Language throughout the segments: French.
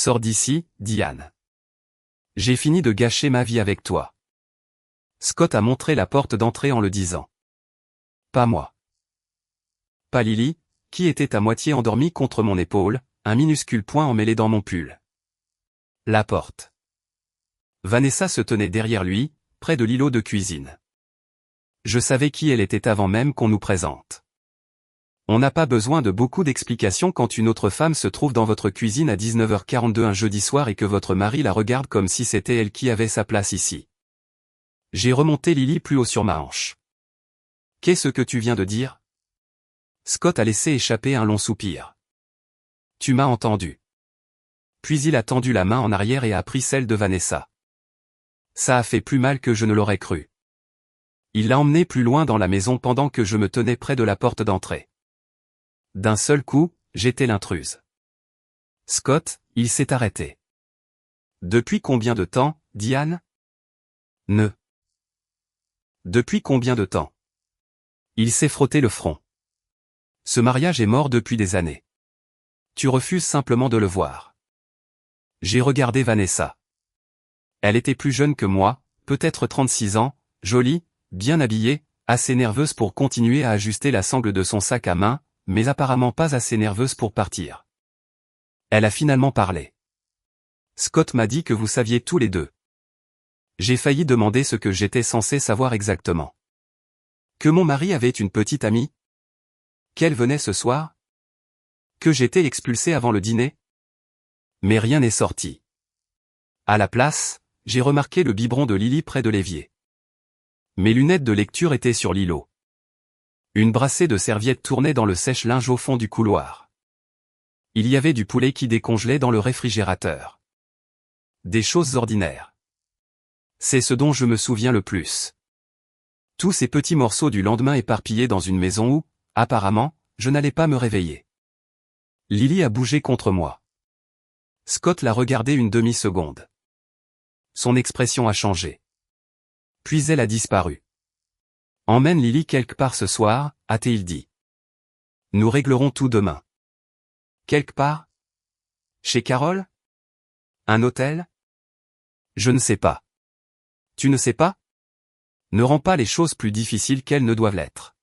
Sors d'ici, Diane. J'ai fini de gâcher ma vie avec toi. Scott a montré la porte d'entrée en le disant. Pas moi. Pas Lily, qui était à moitié endormie contre mon épaule, un minuscule poing emmêlé dans mon pull. La porte. Vanessa se tenait derrière lui, près de l'îlot de cuisine. Je savais qui elle était avant même qu'on nous présente. On n'a pas besoin de beaucoup d'explications quand une autre femme se trouve dans votre cuisine à 19h42 un jeudi soir et que votre mari la regarde comme si c'était elle qui avait sa place ici. J'ai remonté Lily plus haut sur ma hanche. Qu'est-ce que tu viens de dire? Scott a laissé échapper un long soupir. Tu m'as entendu. Puis il a tendu la main en arrière et a pris celle de Vanessa. Ça a fait plus mal que je ne l'aurais cru. Il l'a emmenée plus loin dans la maison pendant que je me tenais près de la porte d'entrée. D'un seul coup, j'étais l'intruse. Scott, il s'est arrêté. Depuis combien de temps, Diane? Ne. Depuis combien de temps? Il s'est frotté le front. Ce mariage est mort depuis des années. Tu refuses simplement de le voir. J'ai regardé Vanessa. Elle était plus jeune que moi, peut-être 36 ans, jolie, bien habillée, assez nerveuse pour continuer à ajuster la sangle de son sac à main, mais apparemment pas assez nerveuse pour partir. Elle a finalement parlé. Scott m'a dit que vous saviez tous les deux. J'ai failli demander ce que j'étais censé savoir exactement. Que mon mari avait une petite amie? Qu'elle venait ce soir? Que j'étais expulsé avant le dîner? Mais rien n'est sorti. À la place, j'ai remarqué le biberon de Lily près de l'évier. Mes lunettes de lecture étaient sur l'îlot. Une brassée de serviettes tournait dans le sèche-linge au fond du couloir. Il y avait du poulet qui décongelait dans le réfrigérateur. Des choses ordinaires. C'est ce dont je me souviens le plus. Tous ces petits morceaux du lendemain éparpillés dans une maison où, apparemment, je n'allais pas me réveiller. Lily a bougé contre moi. Scott l'a regardé une demi-seconde. Son expression a changé. Puis elle a disparu. Emmène Lily quelque part ce soir, a-t-il dit. Nous réglerons tout demain. Quelque part? Chez Carole? Un hôtel? Je ne sais pas. Tu ne sais pas? Ne rends pas les choses plus difficiles qu'elles ne doivent l'être.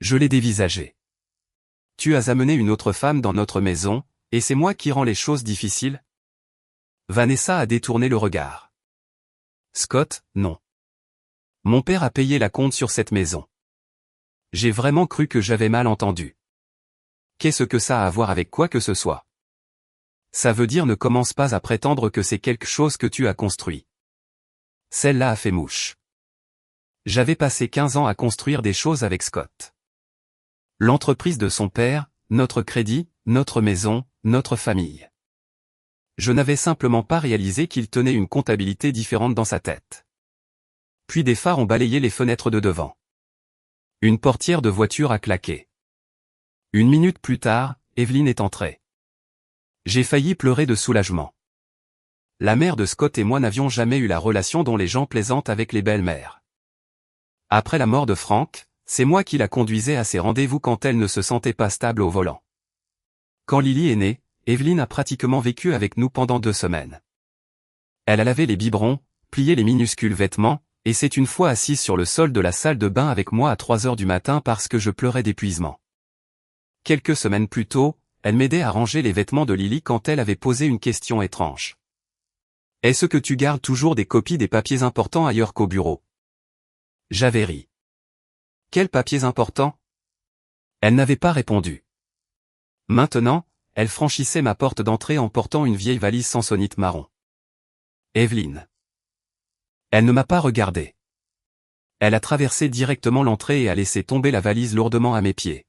Je l'ai dévisagé. Tu as amené une autre femme dans notre maison, et c'est moi qui rends les choses difficiles? Vanessa a détourné le regard. Scott, non. Mon père a payé la compte sur cette maison. J'ai vraiment cru que j'avais mal entendu. Qu'est-ce que ça a à voir avec quoi que ce soit? Ça veut dire ne commence pas à prétendre que c'est quelque chose que tu as construit. Celle-là a fait mouche. J'avais passé 15 ans à construire des choses avec Scott. L'entreprise de son père, notre crédit, notre maison, notre famille. Je n'avais simplement pas réalisé qu'il tenait une comptabilité différente dans sa tête. Puis des phares ont balayé les fenêtres de devant. Une portière de voiture a claqué. Une minute plus tard, Evelyn est entrée. J'ai failli pleurer de soulagement. La mère de Scott et moi n'avions jamais eu la relation dont les gens plaisantent avec les belles-mères. Après la mort de Frank, c'est moi qui la conduisais à ses rendez-vous quand elle ne se sentait pas stable au volant. Quand Lily est née, Evelyn a pratiquement vécu avec nous pendant 2 semaines. Elle a lavé les biberons, plié les minuscules vêtements, et s'est une fois assise sur le sol de la salle de bain avec moi à 3 heures du matin parce que je pleurais d'épuisement. Quelques semaines plus tôt, elle m'aidait à ranger les vêtements de Lily quand elle avait posé une question étrange. Est-ce que tu gardes toujours des copies des papiers importants ailleurs qu'au bureau? J'avais ri. Quels papiers importants? Elle n'avait pas répondu. Maintenant, elle franchissait ma porte d'entrée en portant une vieille valise sansonite marron. Evelyn. Elle ne m'a pas regardé. Elle a traversé directement l'entrée et a laissé tomber la valise lourdement à mes pieds.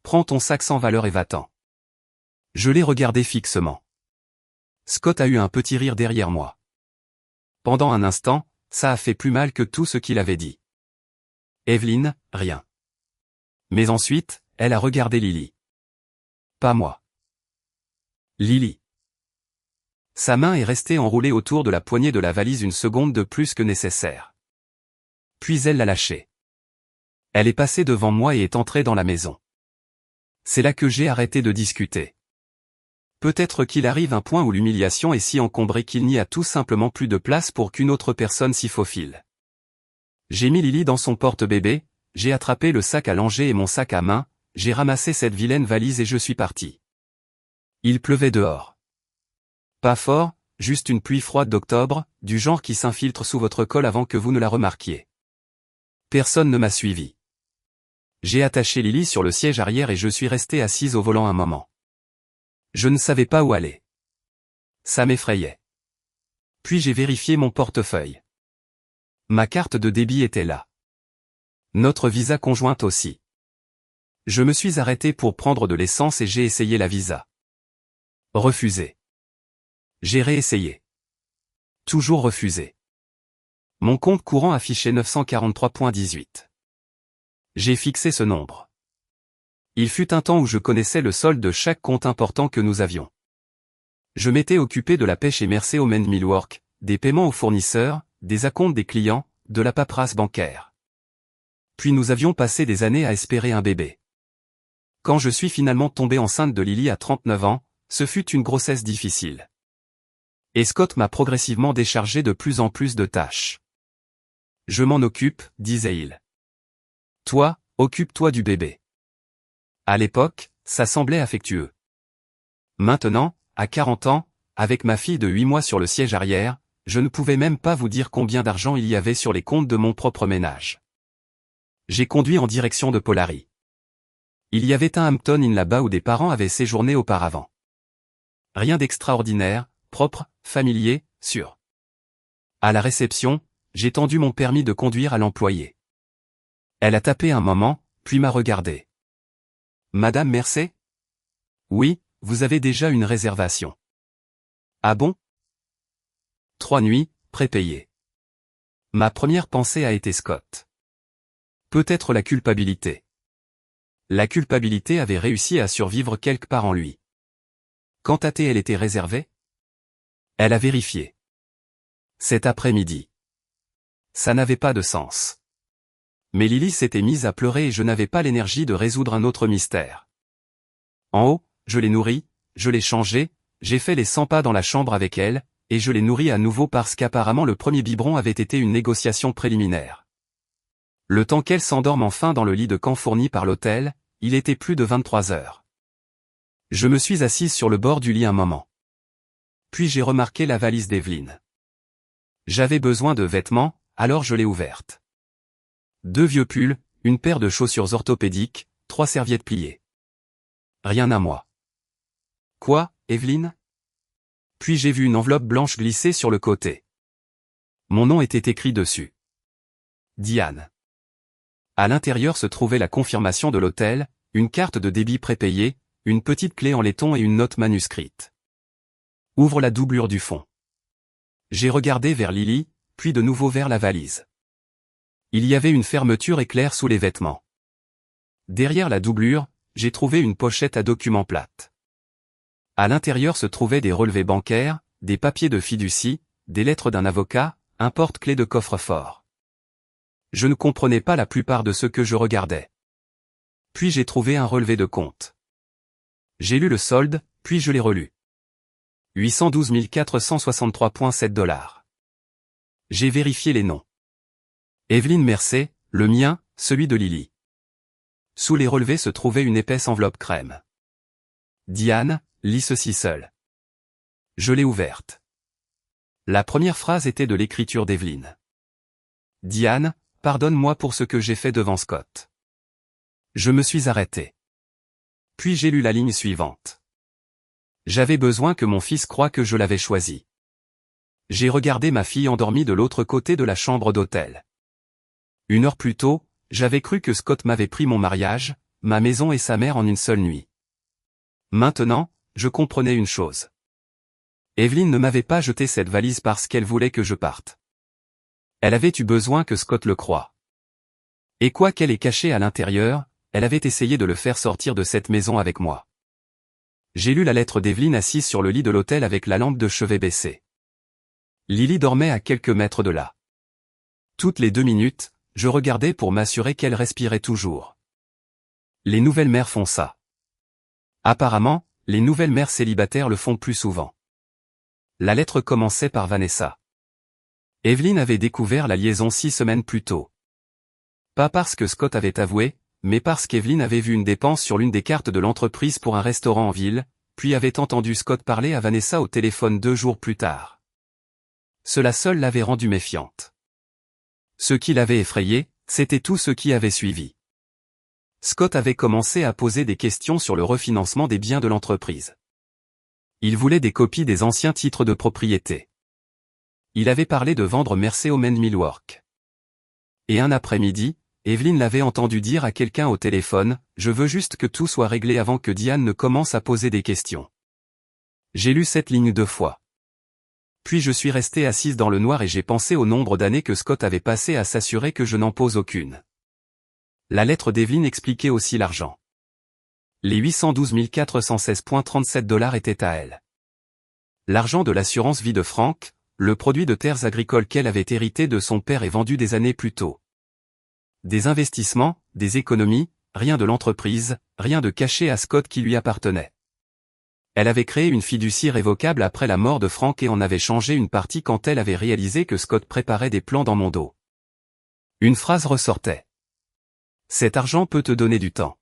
Prends ton sac sans valeur et va-t'en. Je l'ai regardé fixement. Scott a eu un petit rire derrière moi. Pendant un instant, ça a fait plus mal que tout ce qu'il avait dit. Evelyn, rien. Mais ensuite, elle a regardé Lily. Pas moi. Lily. Sa main est restée enroulée autour de la poignée de la valise une seconde de plus que nécessaire. Puis elle l'a lâchée. Elle est passée devant moi et est entrée dans la maison. C'est là que j'ai arrêté de discuter. Peut-être qu'il arrive un point où l'humiliation est si encombrée qu'il n'y a tout simplement plus de place pour qu'une autre personne s'y faufile. J'ai mis Lily dans son porte-bébé, j'ai attrapé le sac à langer et mon sac à main, j'ai ramassé cette vilaine valise et je suis parti. Il pleuvait dehors. Pas fort, juste une pluie froide d'octobre, du genre qui s'infiltre sous votre col avant que vous ne la remarquiez. Personne ne m'a suivi. J'ai attaché Lily sur le siège arrière et je suis resté assise au volant un moment. Je ne savais pas où aller. Ça m'effrayait. Puis j'ai vérifié mon portefeuille. Ma carte de débit était là. Notre visa conjointe aussi. Je me suis arrêté pour prendre de l'essence et j'ai essayé la visa. Refusé. J'ai réessayé. Toujours refusé. Mon compte courant affichait 943,18. J'ai fixé ce nombre. Il fut un temps où je connaissais le solde de chaque compte important que nous avions. Je m'étais occupé de la pêche et Mercé au Millwork, des paiements aux fournisseurs, des acomptes des clients, de la paperasse bancaire. Puis nous avions passé des années à espérer un bébé. Quand je suis finalement tombé enceinte de Lily à 39 ans, ce fut une grossesse difficile. Et Scott m'a progressivement déchargé de plus en plus de tâches. Je m'en occupe, disait-il. Toi, occupe-toi du bébé. À l'époque, ça semblait affectueux. Maintenant, à 40 ans, avec ma fille de 8 mois sur le siège arrière, je ne pouvais même pas vous dire combien d'argent il y avait sur les comptes de mon propre ménage. J'ai conduit en direction de Polari. Il y avait un Hampton Inn là-bas où des parents avaient séjourné auparavant. Rien d'extraordinaire, propre, familier, sûr. À la réception, j'ai tendu mon permis de conduire à l'employé. Elle a tapé un moment, puis m'a regardé. Madame Mercé ? Oui, vous avez déjà une réservation. Ah bon ? 3 nuits, prépayées. Ma première pensée a été Scott. Peut-être la culpabilité. La culpabilité avait réussi à survivre quelque part en lui. Quand elle était réservée ? Elle a vérifié. Cet après-midi. Ça n'avait pas de sens. Mais Lily s'était mise à pleurer et je n'avais pas l'énergie de résoudre un autre mystère. En haut, je l'ai nourrie, je l'ai changée, j'ai fait les 100 pas dans la chambre avec elle, et je l'ai nourrie à nouveau parce qu'apparemment le premier biberon avait été une négociation préliminaire. Le temps qu'elle s'endorme enfin dans le lit de camp fourni par l'hôtel, il était plus de 23 heures. Je me suis assise sur le bord du lit un moment. Puis j'ai remarqué la valise d'Evelyn. J'avais besoin de vêtements, alors je l'ai ouverte. 2 vieux pulls, une paire de chaussures orthopédiques, 3 serviettes pliées. Rien à moi. Quoi, Evelyn ? Puis j'ai vu une enveloppe blanche glisser sur le côté. Mon nom était écrit dessus. Diane. À l'intérieur se trouvait la confirmation de l'hôtel, une carte de débit prépayée, une petite clé en laiton et une note manuscrite. Ouvre la doublure du fond. J'ai regardé vers Lily, puis de nouveau vers la valise. Il y avait une fermeture éclair sous les vêtements. Derrière la doublure, j'ai trouvé une pochette à documents plate. À l'intérieur se trouvaient des relevés bancaires, des papiers de fiducie, des lettres d'un avocat, un porte-clés de coffre-fort. Je ne comprenais pas la plupart de ce que je regardais. Puis j'ai trouvé un relevé de compte. J'ai lu le solde, puis je l'ai relu. 812 463,7 $. J'ai vérifié les noms. Evelyn Mercé, le mien, celui de Lily. Sous les relevés se trouvait une épaisse enveloppe crème. Diane, lis ceci seul. Je l'ai ouverte. La première phrase était de l'écriture d'Evelyn. Diane, pardonne-moi pour ce que j'ai fait devant Scott. Je me suis arrêté. Puis j'ai lu la ligne suivante. J'avais besoin que mon fils croie que je l'avais choisi. J'ai regardé ma fille endormie de l'autre côté de la chambre d'hôtel. 1 heure plus tôt, j'avais cru que Scott m'avait pris mon mariage, ma maison et sa mère en une seule nuit. Maintenant, je comprenais une chose. Evelyn ne m'avait pas jeté cette valise parce qu'elle voulait que je parte. Elle avait eu besoin que Scott le croie. Et quoi qu'elle ait caché à l'intérieur, elle avait essayé de le faire sortir de cette maison avec moi. J'ai lu la lettre d'Evelyn assise sur le lit de l'hôtel avec la lampe de chevet baissée. Lily dormait à quelques mètres de là. Toutes les 2 minutes, je regardais pour m'assurer qu'elle respirait toujours. Les nouvelles mères font ça. Apparemment, les nouvelles mères célibataires le font plus souvent. La lettre commençait par Vanessa. Evelyn avait découvert la liaison 6 semaines plus tôt. Pas parce que Scott avait avoué, mais parce qu'Evelyn avait vu une dépense sur l'une des cartes de l'entreprise pour un restaurant en ville, puis avait entendu Scott parler à Vanessa au téléphone 2 jours plus tard. Cela seul l'avait rendue méfiante. Ce qui l'avait effrayée, c'était tout ce qui avait suivi. Scott avait commencé à poser des questions sur le refinancement des biens de l'entreprise. Il voulait des copies des anciens titres de propriété. Il avait parlé de vendre Merceomen Millwork. Et un après-midi, Evelyn l'avait entendu dire à quelqu'un au téléphone, « Je veux juste que tout soit réglé avant que Diane ne commence à poser des questions. » J'ai lu cette ligne 2 fois. Puis je suis resté assise dans le noir et j'ai pensé au nombre d'années que Scott avait passé à s'assurer que je n'en pose aucune. La lettre d'Evelyn expliquait aussi l'argent. Les 812 416,37 $ étaient à elle. L'argent de l'assurance vie de Frank, le produit de terres agricoles qu'elle avait hérité de son père et vendu des années plus tôt. Des investissements, des économies, rien de l'entreprise, rien de caché à Scott qui lui appartenait. Elle avait créé une fiducie révocable après la mort de Frank et en avait changé une partie quand elle avait réalisé que Scott préparait des plans dans mon dos. Une phrase ressortait. Cet argent peut te donner du temps.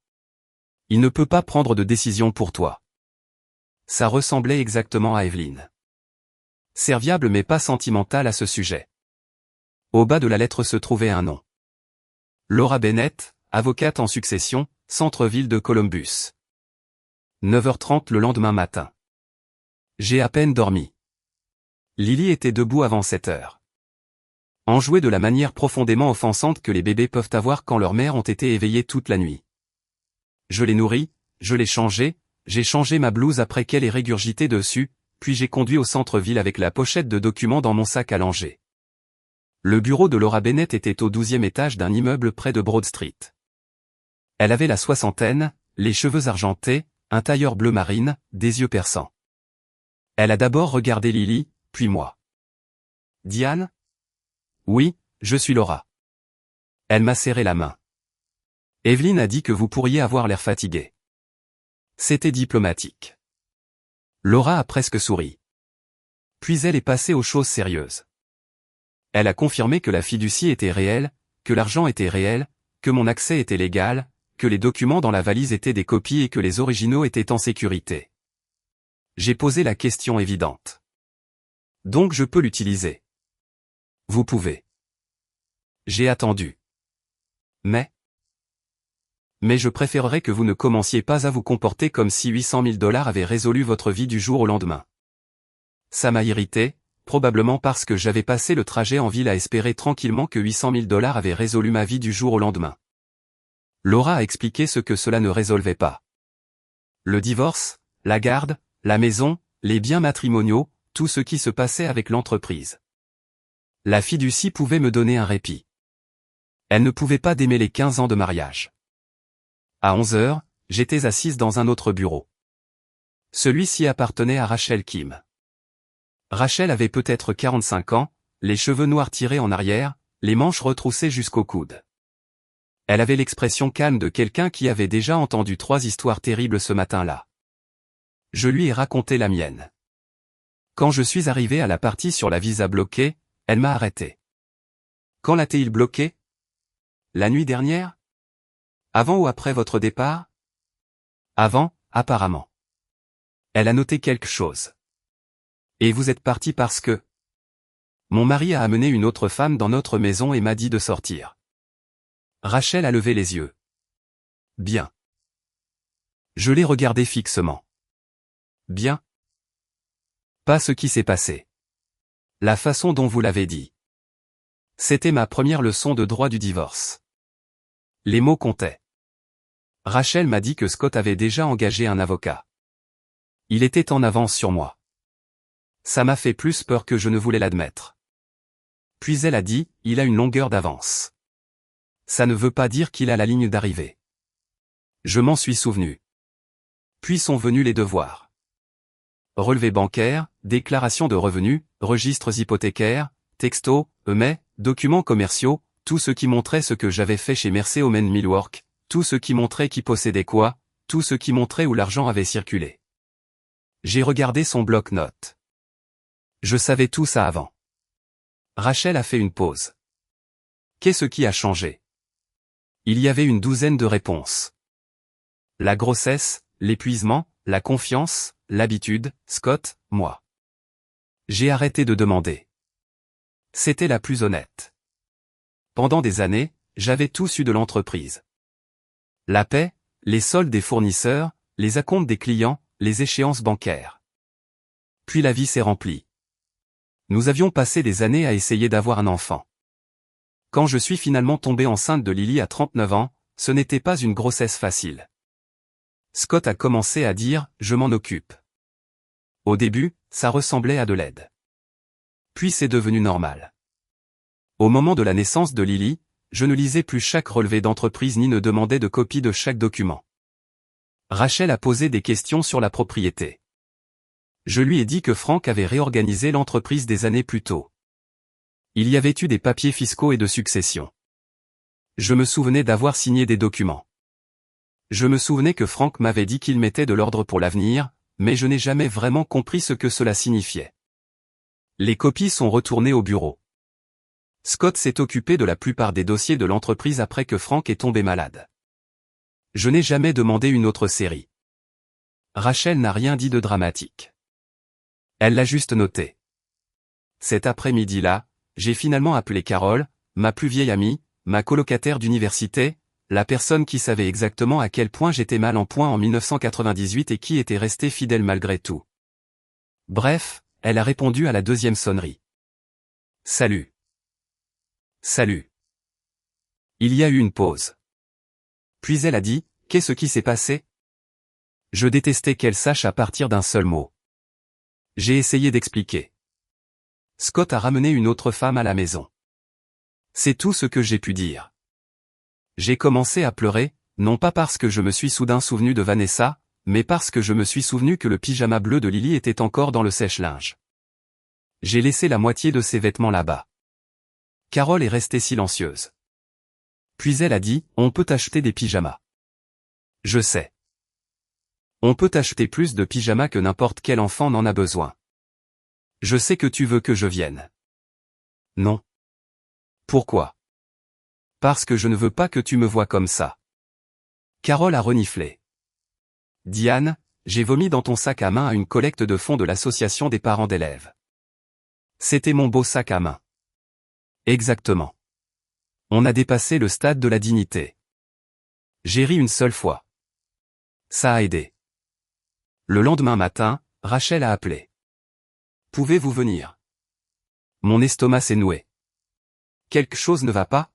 Il ne peut pas prendre de décision pour toi. Ça ressemblait exactement à Evelyn. Serviable mais pas sentimentale à ce sujet. Au bas de la lettre se trouvait un nom. Laura Bennett, avocate en succession, centre-ville de Columbus. 9h30 le lendemain matin. J'ai à peine dormi. Lily était debout avant 7h. Enjouée de la manière profondément offensante que les bébés peuvent avoir quand leurs mères ont été éveillées toute la nuit. Je l'ai nourrie, je l'ai changée, j'ai changé ma blouse après qu'elle ait régurgité dessus, puis j'ai conduit au centre-ville avec la pochette de documents dans mon sac à langer. Le bureau de Laura Bennett était au 12e étage d'un immeuble près de Broad Street. Elle avait la soixantaine, les cheveux argentés, un tailleur bleu marine, des yeux perçants. Elle a d'abord regardé Lily, puis moi. Diane ? Oui, je suis Laura. Elle m'a serré la main. Evelyn a dit que vous pourriez avoir l'air fatigué. C'était diplomatique. Laura a presque souri. Puis elle est passée aux choses sérieuses. Elle a confirmé que la fiducie était réelle, que l'argent était réel, que mon accès était légal, que les documents dans la valise étaient des copies et que les originaux étaient en sécurité. J'ai posé la question évidente. Donc je peux l'utiliser. Vous pouvez. J'ai attendu. Mais je préférerais que vous ne commenciez pas à vous comporter comme si 800 000 $ avaient résolu votre vie du jour au lendemain. Ça m'a irrité, probablement parce que j'avais passé le trajet en ville à espérer tranquillement que 800 000 $ avaient résolu ma vie du jour au lendemain. Laura a expliqué ce que cela ne résolvait pas. Le divorce, la garde, la maison, les biens matrimoniaux, tout ce qui se passait avec l'entreprise. La fiducie pouvait me donner un répit. Elle ne pouvait pas démêler 15 ans de mariage. À 11h, j'étais assise dans un autre bureau. Celui-ci appartenait à Rachel Kim. Rachel avait peut-être 45 ans, les cheveux noirs tirés en arrière, les manches retroussées jusqu'au coude. Elle avait l'expression calme de quelqu'un qui avait déjà entendu 3 histoires terribles ce matin-là. Je lui ai raconté la mienne. Quand je suis arrivé à la partie sur la visa bloquée, elle m'a arrêté. Quand l'a-t-il bloquée ? La nuit dernière ? Avant ou après votre départ ? Avant, apparemment. Elle a noté quelque chose. Et vous êtes parti parce que mon mari a amené une autre femme dans notre maison et m'a dit de sortir. Rachel a levé les yeux. Bien. Je l'ai regardé fixement. Bien. Pas ce qui s'est passé. La façon dont vous l'avez dit. C'était ma première leçon de droit du divorce. Les mots comptaient. Rachel m'a dit que Scott avait déjà engagé un avocat. Il était en avance sur moi. Ça m'a fait plus peur que je ne voulais l'admettre. Puis elle a dit, il a une longueur d'avance. Ça ne veut pas dire qu'il a la ligne d'arrivée. Je m'en suis souvenu. Puis sont venus les devoirs. Relevé bancaire, déclaration de revenus, registres hypothécaires, textos, EMAI, documents commerciaux, tout ce qui montrait ce que j'avais fait chez Merceomen Millwork, tout ce qui montrait qui possédait quoi, tout ce qui montrait où l'argent avait circulé. J'ai regardé son bloc-notes. Je savais tout ça avant. Rachel a fait une pause. Qu'est-ce qui a changé? Il y avait une douzaine de réponses. La grossesse, l'épuisement, la confiance, l'habitude, Scott, moi. J'ai arrêté de demander. C'était la plus honnête. Pendant des années, j'avais tout su de l'entreprise. La paie, les soldes des fournisseurs, les acomptes des clients, les échéances bancaires. Puis la vie s'est remplie. Nous avions passé des années à essayer d'avoir un enfant. Quand je suis finalement tombé enceinte de Lily à 39 ans, ce n'était pas une grossesse facile. Scott a commencé à dire « je m'en occupe ». Au début, ça ressemblait à de l'aide. Puis c'est devenu normal. Au moment de la naissance de Lily, je ne lisais plus chaque relevé d'entreprise ni ne demandais de copie de chaque document. Rachel a posé des questions sur la propriété. Je lui ai dit que Frank avait réorganisé l'entreprise des années plus tôt. Il y avait eu des papiers fiscaux et de succession. Je me souvenais d'avoir signé des documents. Je me souvenais que Frank m'avait dit qu'il mettait de l'ordre pour l'avenir, mais je n'ai jamais vraiment compris ce que cela signifiait. Les copies sont retournées au bureau. Scott s'est occupé de la plupart des dossiers de l'entreprise après que Frank est tombé malade. Je n'ai jamais demandé une autre série. Rachel n'a rien dit de dramatique. Elle l'a juste noté. Cet après-midi-là, j'ai finalement appelé Carole, ma plus vieille amie, ma colocataire d'université, la personne qui savait exactement à quel point j'étais mal en point en 1998 et qui était restée fidèle malgré tout. Bref, elle a répondu à la deuxième sonnerie. Salut. Salut. Il y a eu une pause. Puis elle a dit, qu'est-ce qui s'est passé? Je détestais qu'elle sache à partir d'un seul mot. J'ai essayé d'expliquer. Scott a ramené une autre femme à la maison. C'est tout ce que j'ai pu dire. J'ai commencé à pleurer, non pas parce que je me suis soudain souvenu de Vanessa, mais parce que je me suis souvenu que le pyjama bleu de Lily était encore dans le sèche-linge. J'ai laissé la moitié de ses vêtements là-bas. Carole est restée silencieuse. Puis elle a dit, on peut acheter des pyjamas. Je sais. On peut acheter plus de pyjamas que n'importe quel enfant n'en a besoin. Je sais que tu veux que je vienne. Non. Pourquoi? Parce que je ne veux pas que tu me vois comme ça. Carole a reniflé. Diane, j'ai vomi dans ton sac à main à une collecte de fonds de l'association des parents d'élèves. C'était mon beau sac à main. Exactement. On a dépassé le stade de la dignité. J'ai ri une seule fois. Ça a aidé. Le lendemain matin, Rachel a appelé. Pouvez-vous venir? Mon estomac s'est noué. Quelque chose ne va pas?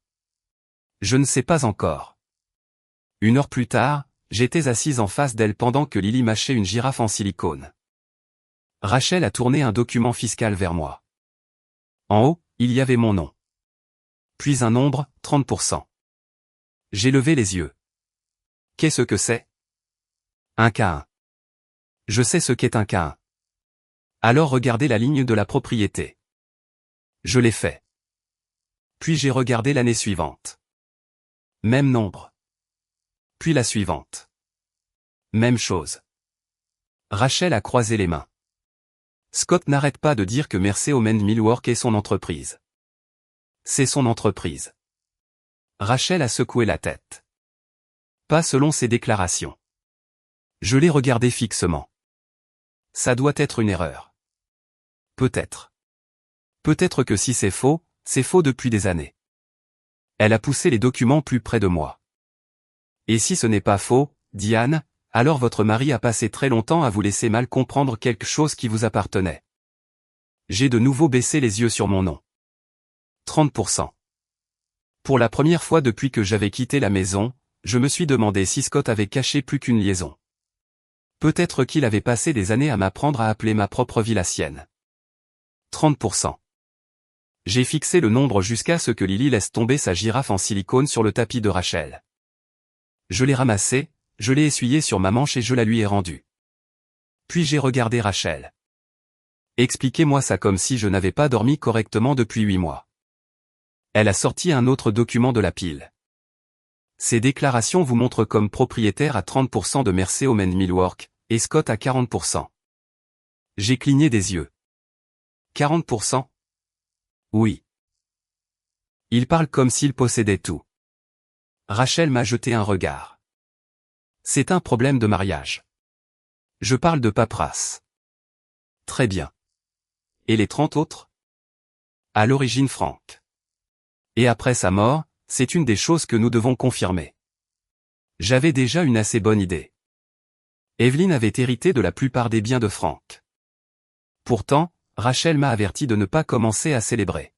Je ne sais pas encore. 1 heure plus tard, j'étais assise en face d'elle pendant que Lily mâchait une girafe en silicone. Rachel a tourné un document fiscal vers moi. En haut, il y avait mon nom. Puis un nombre, 30%. J'ai levé les yeux. Qu'est-ce que c'est? Un K1. Je sais ce qu'est un K1. Alors regardez la ligne de la propriété. Je l'ai fait. Puis j'ai regardé l'année suivante. Même nombre. Puis la suivante. Même chose. Rachel a croisé les mains. Scott n'arrête pas de dire que Mercer-Omen Millwork est son entreprise. C'est son entreprise. Rachel a secoué la tête. Pas selon ses déclarations. Je l'ai regardé fixement. Ça doit être une erreur. Peut-être. Peut-être que si c'est faux depuis des années. Elle a poussé les documents plus près de moi. Et si ce n'est pas faux, Diane, alors votre mari a passé très longtemps à vous laisser mal comprendre quelque chose qui vous appartenait. J'ai de nouveau baissé les yeux sur mon nom. 30%. Pour la première fois depuis que j'avais quitté la maison, je me suis demandé si Scott avait caché plus qu'une liaison. Peut-être qu'il avait passé des années à m'apprendre à appeler ma propre vie la sienne. 30%. J'ai fixé le nombre jusqu'à ce que Lily laisse tomber sa girafe en silicone sur le tapis de Rachel. Je l'ai ramassée, je l'ai essuyée sur ma manche et je la lui ai rendue. Puis j'ai regardé Rachel. Expliquez-moi ça comme si je n'avais pas dormi correctement depuis 8 mois. Elle a sorti un autre document de la pile. Ces déclarations vous montrent comme propriétaire à 30% de Mercer-Omen Millwork, et Scott à 40%. J'ai cligné des yeux. 40%? Oui. Il parle comme s'il possédait tout. Rachel m'a jeté un regard. C'est un problème de mariage. Je parle de paperasse. Très bien. Et les 30 autres? À l'origine Frank. Et après sa mort, c'est une des choses que nous devons confirmer. J'avais déjà une assez bonne idée. Evelyn avait hérité de la plupart des biens de Frank. Pourtant, Rachel m'a averti de ne pas commencer à célébrer.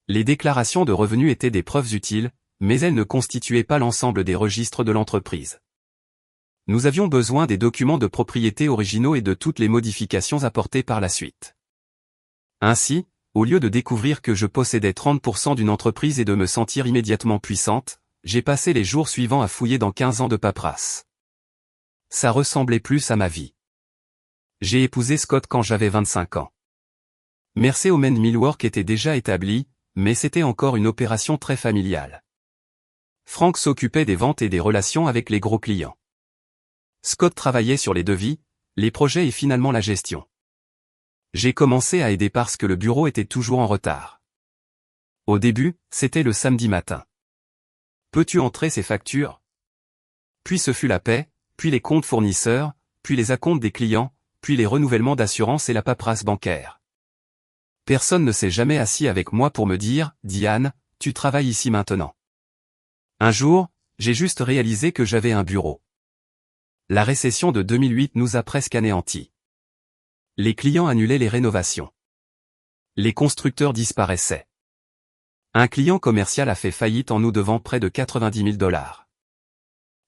Les déclarations de revenus étaient des preuves utiles, mais elles ne constituaient pas l'ensemble des registres de l'entreprise. Nous avions besoin des documents de propriété originaux et de toutes les modifications apportées par la suite. Ainsi, au lieu de découvrir que je possédais 30% d'une entreprise et de me sentir immédiatement puissante, j'ai passé les jours suivants à fouiller dans 15 ans de paperasse. Ça ressemblait plus à ma vie. J'ai épousé Scott quand j'avais 25 ans. Merceomen Millwork était déjà établi, mais c'était encore une opération très familiale. Frank s'occupait des ventes et des relations avec les gros clients. Scott travaillait sur les devis, les projets et finalement la gestion. J'ai commencé à aider parce que le bureau était toujours en retard. Au début, c'était le samedi matin. Peux-tu entrer ces factures? Puis ce fut la paie, puis les comptes fournisseurs, puis les acomptes des clients, puis les renouvellements d'assurance et la paperasse bancaire. Personne ne s'est jamais assis avec moi pour me dire, Diane, tu travailles ici maintenant. Un jour, j'ai juste réalisé que j'avais un bureau. La récession de 2008 nous a presque anéantis. Les clients annulaient les rénovations. Les constructeurs disparaissaient. Un client commercial a fait faillite en nous devant près de 90 000 $.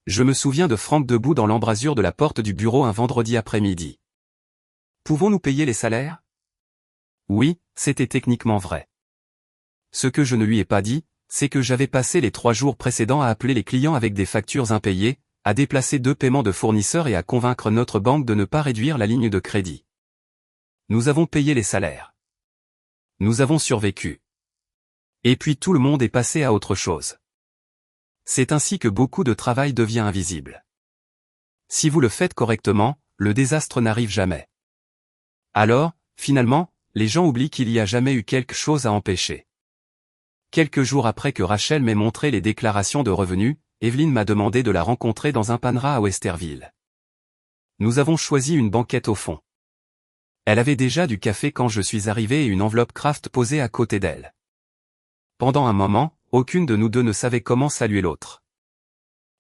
Je me souviens de Frank debout dans l'embrasure de la porte du bureau un vendredi après-midi. Pouvons-nous payer les salaires? Oui, c'était techniquement vrai. Ce que je ne lui ai pas dit, c'est que j'avais passé les 3 jours précédents à appeler les clients avec des factures impayées, à déplacer 2 paiements de fournisseurs et à convaincre notre banque de ne pas réduire la ligne de crédit. Nous avons payé les salaires. Nous avons survécu. Et puis tout le monde est passé à autre chose. C'est ainsi que beaucoup de travail devient invisible. Si vous le faites correctement, le désastre n'arrive jamais. Alors, finalement, les gens oublient qu'il y a jamais eu quelque chose à empêcher. Quelques jours après que Rachel m'ait montré les déclarations de revenus, Evelyn m'a demandé de la rencontrer dans un Panera à Westerville. Nous avons choisi une banquette au fond. Elle avait déjà du café quand je suis arrivé et une enveloppe Kraft posée à côté d'elle. Pendant un moment, aucune de nous deux ne savait comment saluer l'autre.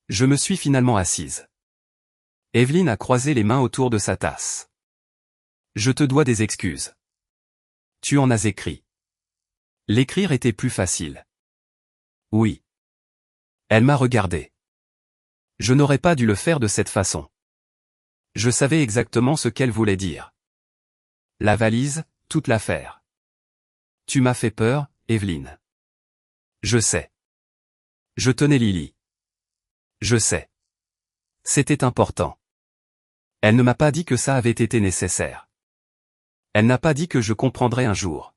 Je me suis finalement assise. Evelyn a croisé les mains autour de sa tasse. Je te dois des excuses. Tu en as écrit. L'écrire était plus facile. Oui. Elle m'a regardé. Je n'aurais pas dû le faire de cette façon. Je savais exactement ce qu'elle voulait dire. La valise, toute l'affaire. Tu m'as fait peur, Evelyn. Je sais. Je tenais Lily. Je sais. C'était important. Elle ne m'a pas dit que ça avait été nécessaire. Elle n'a pas dit que je comprendrais un jour.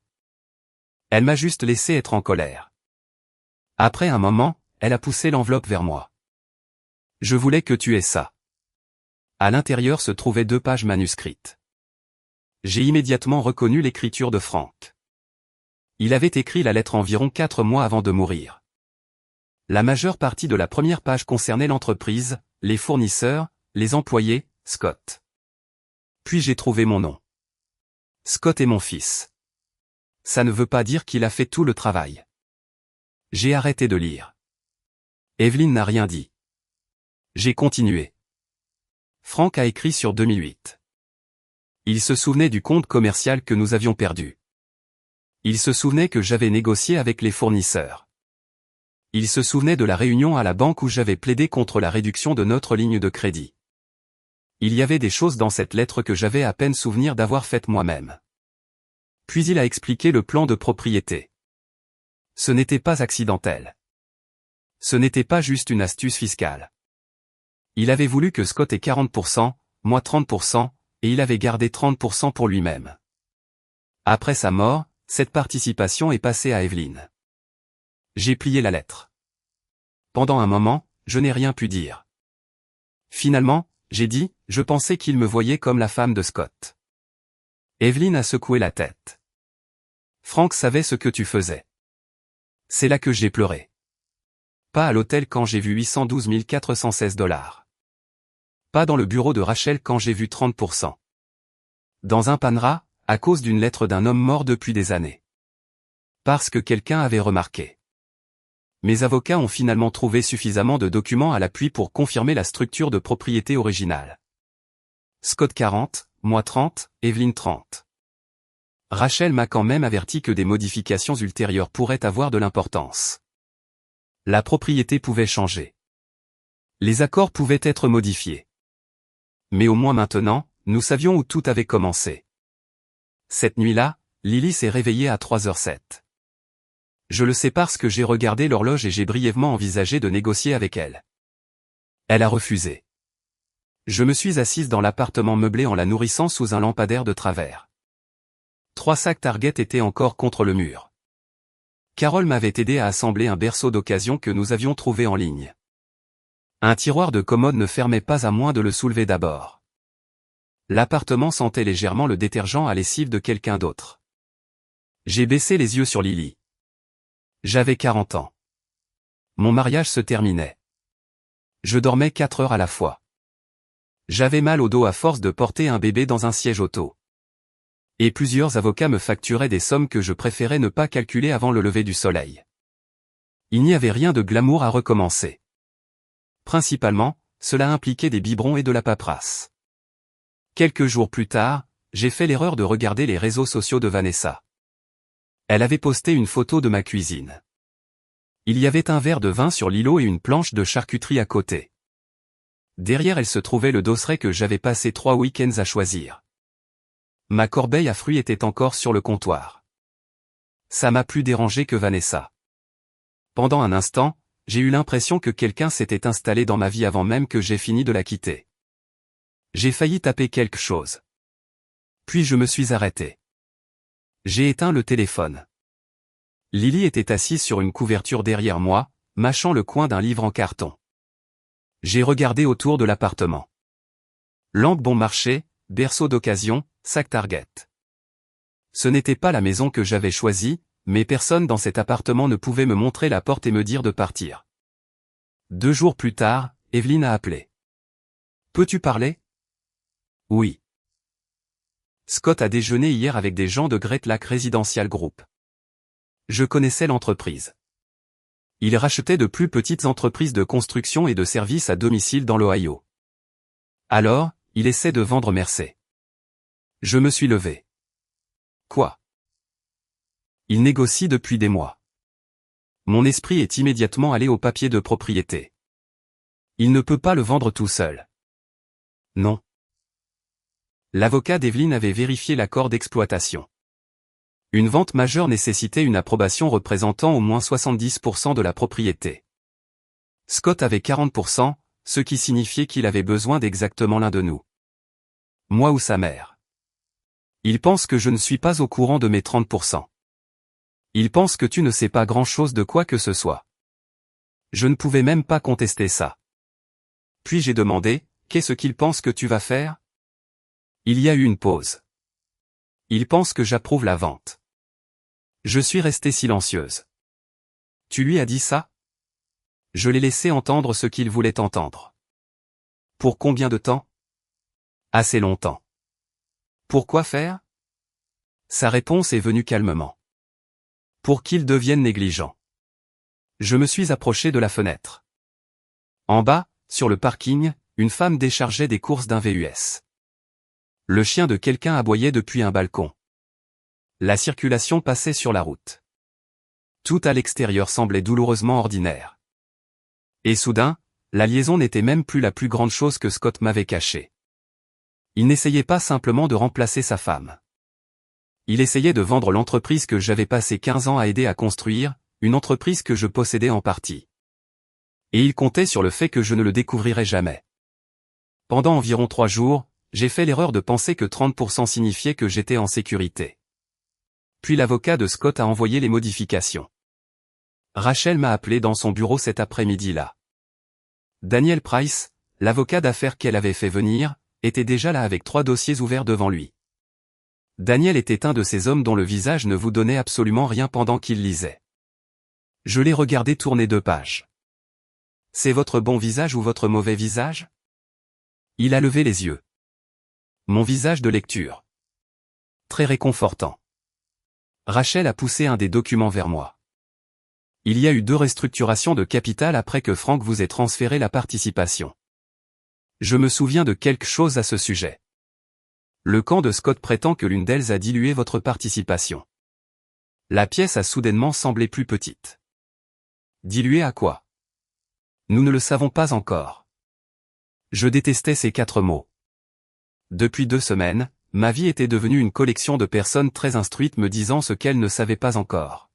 Elle m'a juste laissé être en colère. Après un moment, elle a poussé l'enveloppe vers moi. Je voulais que tu aies ça. À l'intérieur se trouvaient 2 pages manuscrites. J'ai immédiatement reconnu l'écriture de Frank. Il avait écrit la lettre environ 4 mois avant de mourir. La majeure partie de la première page concernait l'entreprise, les fournisseurs, les employés, Scott. Puis j'ai trouvé mon nom. Scott est mon fils. Ça ne veut pas dire qu'il a fait tout le travail. J'ai arrêté de lire. Evelyn n'a rien dit. J'ai continué. Frank a écrit sur 2008. Il se souvenait du compte commercial que nous avions perdu. Il se souvenait que j'avais négocié avec les fournisseurs. Il se souvenait de la réunion à la banque où j'avais plaidé contre la réduction de notre ligne de crédit. Il y avait des choses dans cette lettre que j'avais à peine souvenir d'avoir faites moi-même. Puis il a expliqué le plan de propriété. Ce n'était pas accidentel. Ce n'était pas juste une astuce fiscale. Il avait voulu que Scott ait 40%, moi 30%, et il avait gardé 30% pour lui-même. Après sa mort, cette participation est passée à Evelyn. J'ai plié la lettre. Pendant un moment, je n'ai rien pu dire. Finalement, j'ai dit, je pensais qu'il me voyait comme la femme de Scott. Evelyne a secoué la tête. Frank savait ce que tu faisais. C'est là que j'ai pleuré. Pas à l'hôtel quand j'ai vu 812 416 $. Pas dans le bureau de Rachel quand j'ai vu 30%. Dans un panera, à cause d'une lettre d'un homme mort depuis des années. Parce que quelqu'un avait remarqué. Mes avocats ont finalement trouvé suffisamment de documents à l'appui pour confirmer la structure de propriété originale. Scott 40, moi 30, Evelyne 30. Rachel m'a quand même averti que des modifications ultérieures pourraient avoir de l'importance. La propriété pouvait changer. Les accords pouvaient être modifiés. Mais au moins maintenant, nous savions où tout avait commencé. Cette nuit-là, Lily s'est réveillée à 3h07. Je le sais parce que j'ai regardé l'horloge et j'ai brièvement envisagé de négocier avec elle. Elle a refusé. Je me suis assise dans l'appartement meublé en la nourrissant sous un lampadaire de travers. 3 sacs Target étaient encore contre le mur. Carole m'avait aidé à assembler un berceau d'occasion que nous avions trouvé en ligne. Un tiroir de commode ne fermait pas à moins de le soulever d'abord. L'appartement sentait légèrement le détergent à lessive de quelqu'un d'autre. J'ai baissé les yeux sur Lily. J'avais 40 ans. Mon mariage se terminait. Je dormais 4 heures à la fois. J'avais mal au dos à force de porter un bébé dans un siège auto. Et plusieurs avocats me facturaient des sommes que je préférais ne pas calculer avant le lever du soleil. Il n'y avait rien de glamour à recommencer. Principalement, cela impliquait des biberons et de la paperasse. Quelques jours plus tard, j'ai fait l'erreur de regarder les réseaux sociaux de Vanessa. Elle avait posté une photo de ma cuisine. Il y avait un verre de vin sur l'îlot et une planche de charcuterie à côté. Derrière elle se trouvait le dosseret que j'avais passé 3 week-ends à choisir. Ma corbeille à fruits était encore sur le comptoir. Ça m'a plus dérangé que Vanessa. Pendant un instant, j'ai eu l'impression que quelqu'un s'était installé dans ma vie avant même que j'aie fini de la quitter. J'ai failli taper quelque chose. Puis je me suis arrêté. J'ai éteint le téléphone. Lily était assise sur une couverture derrière moi, mâchant le coin d'un livre en carton. J'ai regardé autour de l'appartement. Lampe bon marché, berceau d'occasion, sac Target. Ce n'était pas la maison que j'avais choisie, mais personne dans cet appartement ne pouvait me montrer la porte et me dire de partir. 2 jours plus tard, Evelyne a appelé. Peux-tu parler? Oui. Scott a déjeuné hier avec des gens de Great Lake Residential Group. Je connaissais l'entreprise. Il rachetait de plus petites entreprises de construction et de services à domicile dans l'Ohio. Alors, il essaie de vendre Mercé. Je me suis levé. Quoi? Il négocie depuis des mois. Mon esprit est immédiatement allé au papier de propriété. Il ne peut pas le vendre tout seul. Non. L'avocat d'Evelyne avait vérifié l'accord d'exploitation. Une vente majeure nécessitait une approbation représentant au moins 70% de la propriété. Scott avait 40%, ce qui signifiait qu'il avait besoin d'exactement l'un de nous. Moi ou sa mère. Il pense que je ne suis pas au courant de mes 30%. Il pense que tu ne sais pas grand-chose de quoi que ce soit. Je ne pouvais même pas contester ça. Puis j'ai demandé, qu'est-ce qu'il pense que tu vas faire? Il y a eu une pause. Il pense que j'approuve la vente. Je suis restée silencieuse. Tu lui as dit ça? Je l'ai laissé entendre ce qu'il voulait entendre. Pour combien de temps? Assez longtemps. Pourquoi faire? Sa réponse est venue calmement. Pour qu'il devienne négligent. Je me suis approché de la fenêtre. En bas, sur le parking, une femme déchargeait des courses d'un VUS. Le chien de quelqu'un aboyait depuis un balcon. La circulation passait sur la route. Tout à l'extérieur semblait douloureusement ordinaire. Et soudain, la liaison n'était même plus la plus grande chose que Scott m'avait cachée. Il n'essayait pas simplement de remplacer sa femme. Il essayait de vendre l'entreprise que j'avais passé 15 ans à aider à construire, une entreprise que je possédais en partie. Et il comptait sur le fait que je ne le découvrirais jamais. Pendant environ 3 jours, j'ai fait l'erreur de penser que 30% signifiait que j'étais en sécurité. Puis l'avocat de Scott a envoyé les modifications. Rachel m'a appelé dans son bureau cet après-midi-là. Daniel Price, l'avocat d'affaires qu'elle avait fait venir, était déjà là avec 3 dossiers ouverts devant lui. Daniel était un de ces hommes dont le visage ne vous donnait absolument rien pendant qu'il lisait. Je l'ai regardé tourner 2 pages. C'est votre bon visage ou votre mauvais visage? Il a levé les yeux. Mon visage de lecture. Très réconfortant. Rachel a poussé un des documents vers moi. Il y a eu 2 restructurations de capital après que Frank vous ait transféré la participation. Je me souviens de quelque chose à ce sujet. Le camp de Scott prétend que l'une d'elles a dilué votre participation. La pièce a soudainement semblé plus petite. Diluée à quoi? Nous ne le savons pas encore. Je détestais ces 4 mots. Depuis 2 semaines, ma vie était devenue une collection de personnes très instruites me disant ce qu'elles ne savaient pas encore.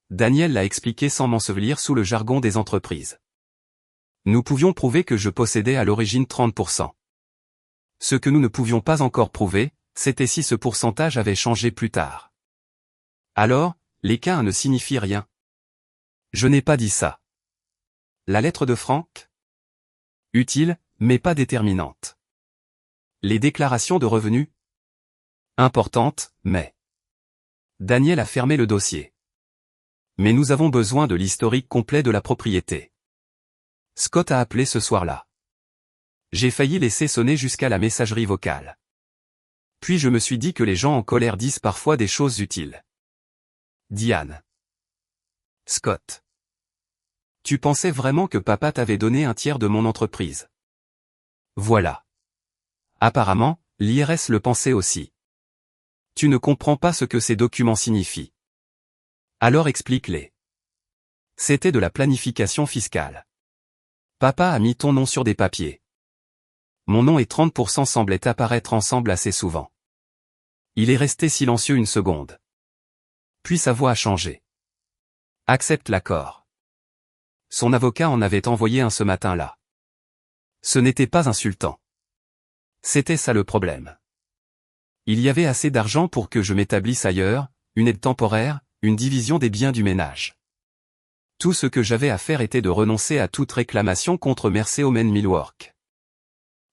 Daniel l'a expliqué sans m'ensevelir sous le jargon des entreprises. Nous pouvions prouver que je possédais à l'origine 30%. Ce que nous ne pouvions pas encore prouver, c'était si ce pourcentage avait changé plus tard. Alors, les cas ne signifient rien. Je n'ai pas dit ça. La lettre de Frank? Utile, mais pas déterminante. Les déclarations de revenus? Importantes, mais... Daniel a fermé le dossier. Mais nous avons besoin de l'historique complet de la propriété. Scott a appelé ce soir-là. J'ai failli laisser sonner jusqu'à la messagerie vocale. Puis je me suis dit que les gens en colère disent parfois des choses utiles. Diane. Scott. Tu pensais vraiment que papa t'avait donné un tiers de mon entreprise? Voilà. Apparemment, l'IRS le pensait aussi. Tu ne comprends pas ce que ces documents signifient. Alors explique-les. C'était de la planification fiscale. Papa a mis ton nom sur des papiers. Mon nom et 30% semblaient apparaître ensemble assez souvent. Il est resté silencieux une seconde. Puis sa voix a changé. Accepte l'accord. Son avocat en avait envoyé un ce matin-là. Ce n'était pas insultant. C'était ça le problème. Il y avait assez d'argent pour que je m'établisse ailleurs, une aide temporaire, une division des biens du ménage. Tout ce que j'avais à faire était de renoncer à toute réclamation contre Merceomen Millwork.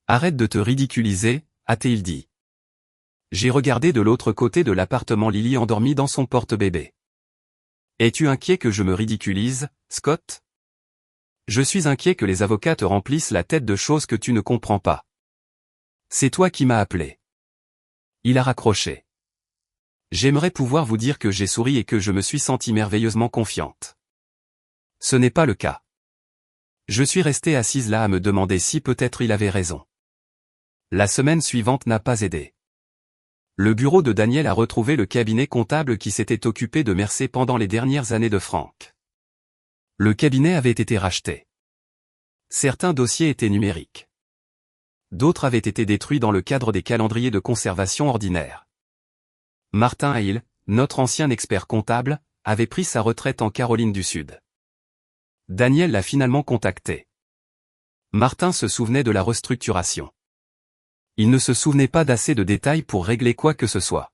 Arrête de te ridiculiser, a-t-il dit. J'ai regardé de l'autre côté de l'appartement Lily endormie dans son porte-bébé. Es-tu inquiet que je me ridiculise, Scott? Je suis inquiet que les avocats te remplissent la tête de choses que tu ne comprends pas. C'est toi qui m'as appelé. Il a raccroché. J'aimerais pouvoir vous dire que j'ai souri et que je me suis sentie merveilleusement confiante. Ce n'est pas le cas. Je suis restée assise là à me demander si peut-être il avait raison. La semaine suivante n'a pas aidé. Le bureau de Daniel a retrouvé le cabinet comptable qui s'était occupé de Mercé pendant les dernières années de Frank. Le cabinet avait été racheté. Certains dossiers étaient numériques. D'autres avaient été détruits dans le cadre des calendriers de conservation ordinaires. Martin Hale, notre ancien expert comptable, avait pris sa retraite en Caroline du Sud. Daniel l'a finalement contacté. Martin se souvenait de la restructuration. Il ne se souvenait pas d'assez de détails pour régler quoi que ce soit.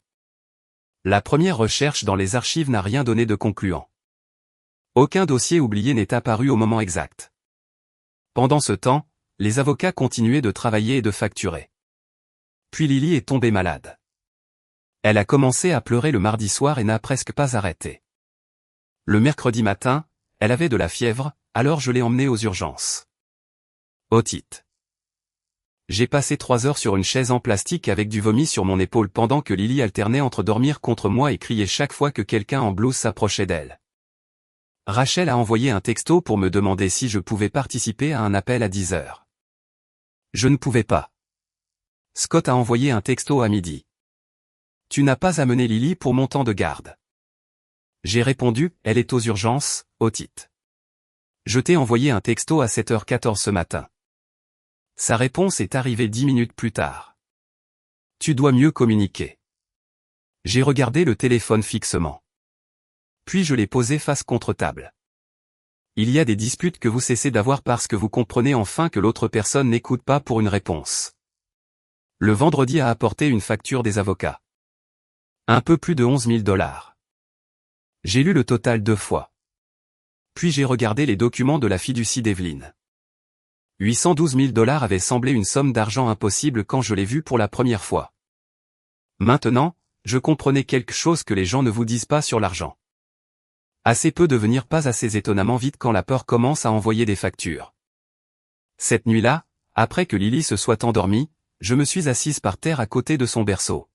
La première recherche dans les archives n'a rien donné de concluant. Aucun dossier oublié n'est apparu au moment exact. Pendant ce temps, les avocats continuaient de travailler et de facturer. Puis Lily est tombée malade. Elle a commencé à pleurer le mardi soir et n'a presque pas arrêté. Le mercredi matin, elle avait de la fièvre, alors je l'ai emmenée aux urgences. Otite. J'ai passé 3 heures sur une chaise en plastique avec du vomi sur mon épaule pendant que Lily alternait entre dormir contre moi et crier chaque fois que quelqu'un en blouse s'approchait d'elle. Rachel a envoyé un texto pour me demander si je pouvais participer à un appel à 10 heures. Je ne pouvais pas. Scott a envoyé un texto à midi. Tu n'as pas amené Lily pour mon temps de garde. J'ai répondu, elle est aux urgences, otite. Je t'ai envoyé un texto à 7h14 ce matin. Sa réponse est arrivée 10 minutes plus tard. Tu dois mieux communiquer. J'ai regardé le téléphone fixement. Puis je l'ai posé face contre table. Il y a des disputes que vous cessez d'avoir parce que vous comprenez enfin que l'autre personne n'écoute pas pour une réponse. Le vendredi a apporté une facture des avocats. Un peu plus de 11 000 $. J'ai lu le total 2 fois. Puis j'ai regardé les documents de la fiducie d'Evelyn. 812 000 $ avait semblé une somme d'argent impossible quand je l'ai vue pour la première fois. Maintenant, je comprenais quelque chose que les gens ne vous disent pas sur l'argent. Assez peu devenir pas assez étonnamment vite quand la peur commence à envoyer des factures. Cette nuit-là, après que Lily se soit endormie, je me suis assise par terre à côté de son berceau.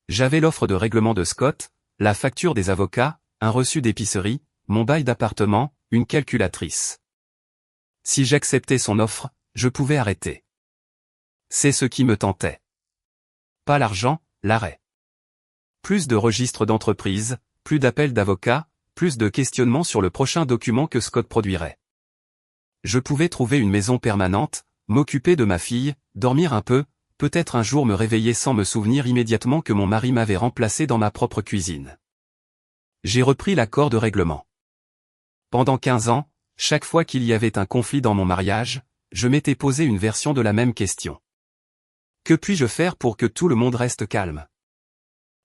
J'avais l'offre de règlement de Scott, la facture des avocats, un reçu d'épicerie, mon bail d'appartement, une calculatrice. Si j'acceptais son offre, je pouvais arrêter. C'est ce qui me tentait. Pas l'argent, l'arrêt. Plus de registres d'entreprise, plus d'appels d'avocats, plus de questionnements sur le prochain document que Scott produirait. Je pouvais trouver une maison permanente, m'occuper de ma fille, dormir un peu, peut-être un jour me réveiller sans me souvenir immédiatement que mon mari m'avait remplacé dans ma propre cuisine. J'ai repris l'accord de règlement. Pendant 15 ans, chaque fois qu'il y avait un conflit dans mon mariage, je m'étais posé une version de la même question. Que puis-je faire pour que tout le monde reste calme?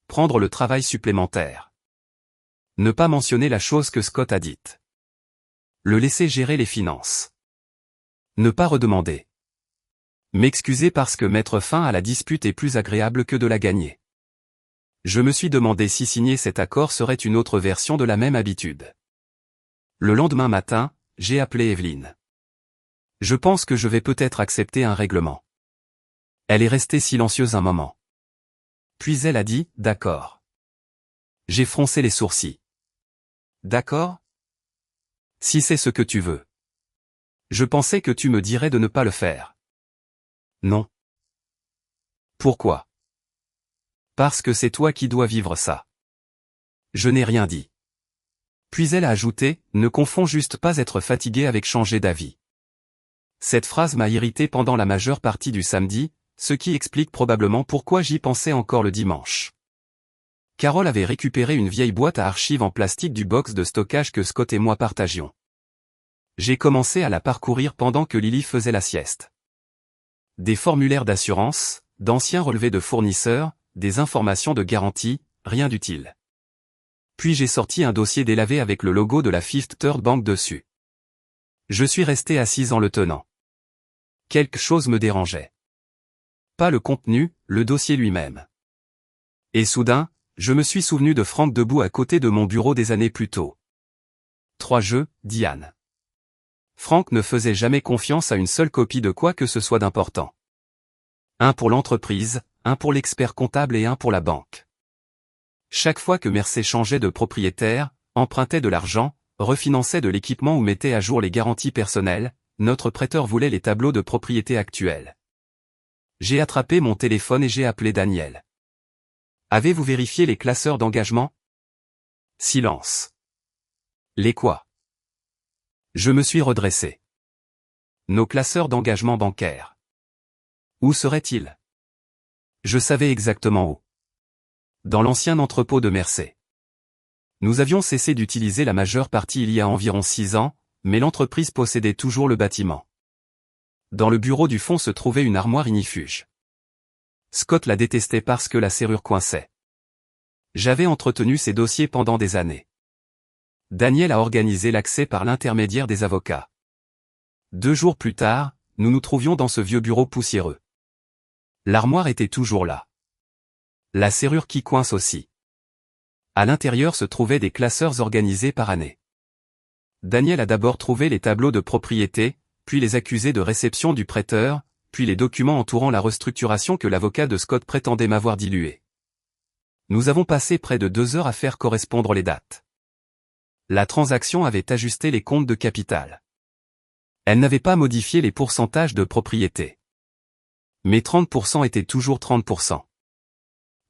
Prendre le travail supplémentaire. Ne pas mentionner la chose que Scott a dite. Le laisser gérer les finances. Ne pas redemander. M'excuser parce que mettre fin à la dispute est plus agréable que de la gagner. Je me suis demandé si signer cet accord serait une autre version de la même habitude. Le lendemain matin, j'ai appelé Evelyne. Je pense que je vais peut-être accepter un règlement. Elle est restée silencieuse un moment. Puis elle a dit, d'accord. J'ai froncé les sourcils. D'accord? Si c'est ce que tu veux. Je pensais que tu me dirais de ne pas le faire. Non. Pourquoi? Parce que c'est toi qui dois vivre ça. Je n'ai rien dit. Puis elle a ajouté, ne confonds juste pas être fatigué avec changer d'avis. Cette phrase m'a irrité pendant la majeure partie du samedi, ce qui explique probablement pourquoi j'y pensais encore le dimanche. Carole avait récupéré une vieille boîte à archives en plastique du box de stockage que Scott et moi partagions. J'ai commencé à la parcourir pendant que Lily faisait la sieste. Des formulaires d'assurance, d'anciens relevés de fournisseurs, des informations de garantie, rien d'utile. Puis j'ai sorti un dossier délavé avec le logo de la Fifth Third Bank dessus. Je suis resté assise en le tenant. Quelque chose me dérangeait. Pas le contenu, le dossier lui-même. Et soudain, je me suis souvenu de Franck debout à côté de mon bureau des années plus tôt. 3 jeux, Diane. Franck ne faisait jamais confiance à une seule copie de quoi que ce soit d'important. Un pour l'entreprise, un pour l'expert comptable et un pour la banque. Chaque fois que Mercé changeait de propriétaire, empruntait de l'argent, refinançait de l'équipement ou mettait à jour les garanties personnelles, notre prêteur voulait les tableaux de propriété actuels. J'ai attrapé mon téléphone et j'ai appelé Daniel. Avez-vous vérifié les classeurs d'engagement? Silence. Les quoi? Je me suis redressé. Nos classeurs d'engagement bancaire. Où seraient-ils? Je savais exactement où. Dans l'ancien entrepôt de Mercé. Nous avions cessé d'utiliser la majeure partie il y a environ 6 ans, mais l'entreprise possédait toujours le bâtiment. Dans le bureau du fond se trouvait une armoire ignifuge. Scott la détestait parce que la serrure coinçait. J'avais entretenu ces dossiers pendant des années. Daniel a organisé l'accès par l'intermédiaire des avocats. 2 jours plus tard, nous nous trouvions dans ce vieux bureau poussiéreux. L'armoire était toujours là. La serrure qui coince aussi. À l'intérieur se trouvaient des classeurs organisés par année. Daniel a d'abord trouvé les tableaux de propriété, puis les accusés de réception du prêteur, puis les documents entourant la restructuration que l'avocat de Scott prétendait m'avoir dilué. Nous avons passé près de 2 heures à faire correspondre les dates. La transaction avait ajusté les comptes de capital. Elle n'avait pas modifié les pourcentages de propriété. Mais 30% étaient toujours 30%.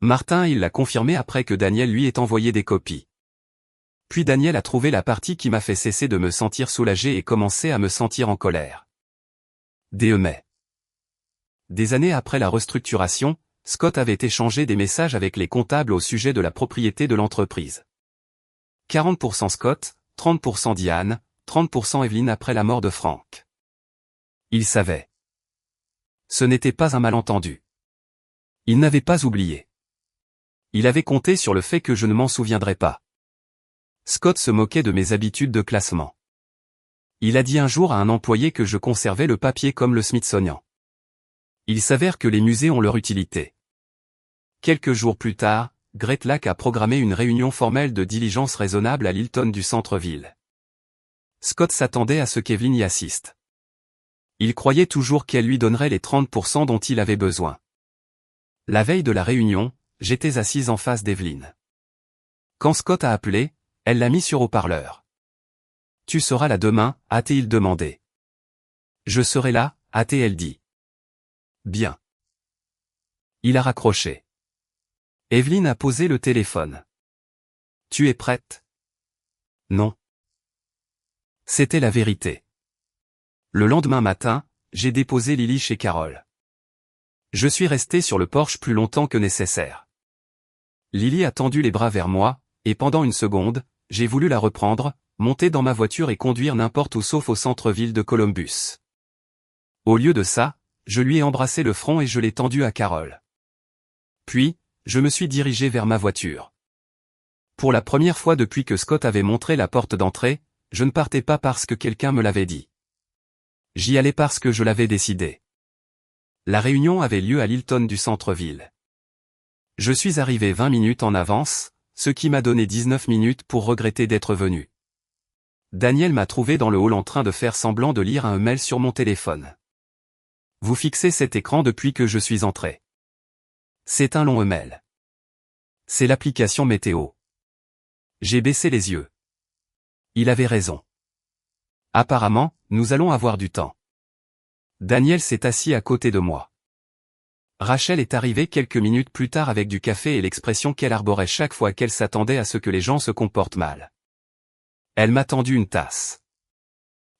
Martin il l'a confirmé après que Daniel lui ait envoyé des copies. Puis Daniel a trouvé la partie qui m'a fait cesser de me sentir soulagé et commencer à me sentir en colère. Mais. Des années après la restructuration, Scott avait échangé des messages avec les comptables au sujet de la propriété de l'entreprise. 40% Scott, 30% Diane, 30% Evelyne après la mort de Frank. Il savait. Ce n'était pas un malentendu. Il n'avait pas oublié. Il avait compté sur le fait que je ne m'en souviendrais pas. Scott se moquait de mes habitudes de classement. Il a dit un jour à un employé que je conservais le papier comme le Smithsonian. Il s'avère que les musées ont leur utilité. Quelques jours plus tard, Great Lack a programmé une réunion formelle de diligence raisonnable à l'Hilton du centre-ville. Scott s'attendait à ce qu'Evelyn y assiste. Il croyait toujours qu'elle lui donnerait les 30% dont il avait besoin. La veille de la réunion, j'étais assise en face d'Evelyn. Quand Scott a appelé, elle l'a mis sur haut-parleur. « Tu seras là demain ?» a-t-il demandé. « Je serai là » a-t-elle dit. « Bien. » Il a raccroché. Evelyn a posé le téléphone. « Tu es prête ?» « Non. » C'était la vérité. Le lendemain matin, j'ai déposé Lily chez Carole. Je suis resté sur le porche plus longtemps que nécessaire. Lily a tendu les bras vers moi, et pendant une seconde, j'ai voulu la reprendre, monter dans ma voiture et conduire n'importe où sauf au centre-ville de Columbus. Au lieu de ça, je lui ai embrassé le front et je l'ai tendu à Carole. Puis, je me suis dirigé vers ma voiture. Pour la première fois depuis que Scott avait montré la porte d'entrée, je ne partais pas parce que quelqu'un me l'avait dit. J'y allais parce que je l'avais décidé. La réunion avait lieu à l'Hilton du centre-ville. Je suis arrivé 20 minutes en avance, ce qui m'a donné 19 minutes pour regretter d'être venu. Daniel m'a trouvé dans le hall en train de faire semblant de lire un mail sur mon téléphone. Vous fixez cet écran depuis que je suis entré. C'est un long email. C'est l'application météo. J'ai baissé les yeux. Il avait raison. Apparemment, nous allons avoir du temps. Daniel s'est assis à côté de moi. Rachel est arrivée quelques minutes plus tard avec du café et l'expression qu'elle arborait chaque fois qu'elle s'attendait à ce que les gens se comportent mal. Elle m'a tendu une tasse.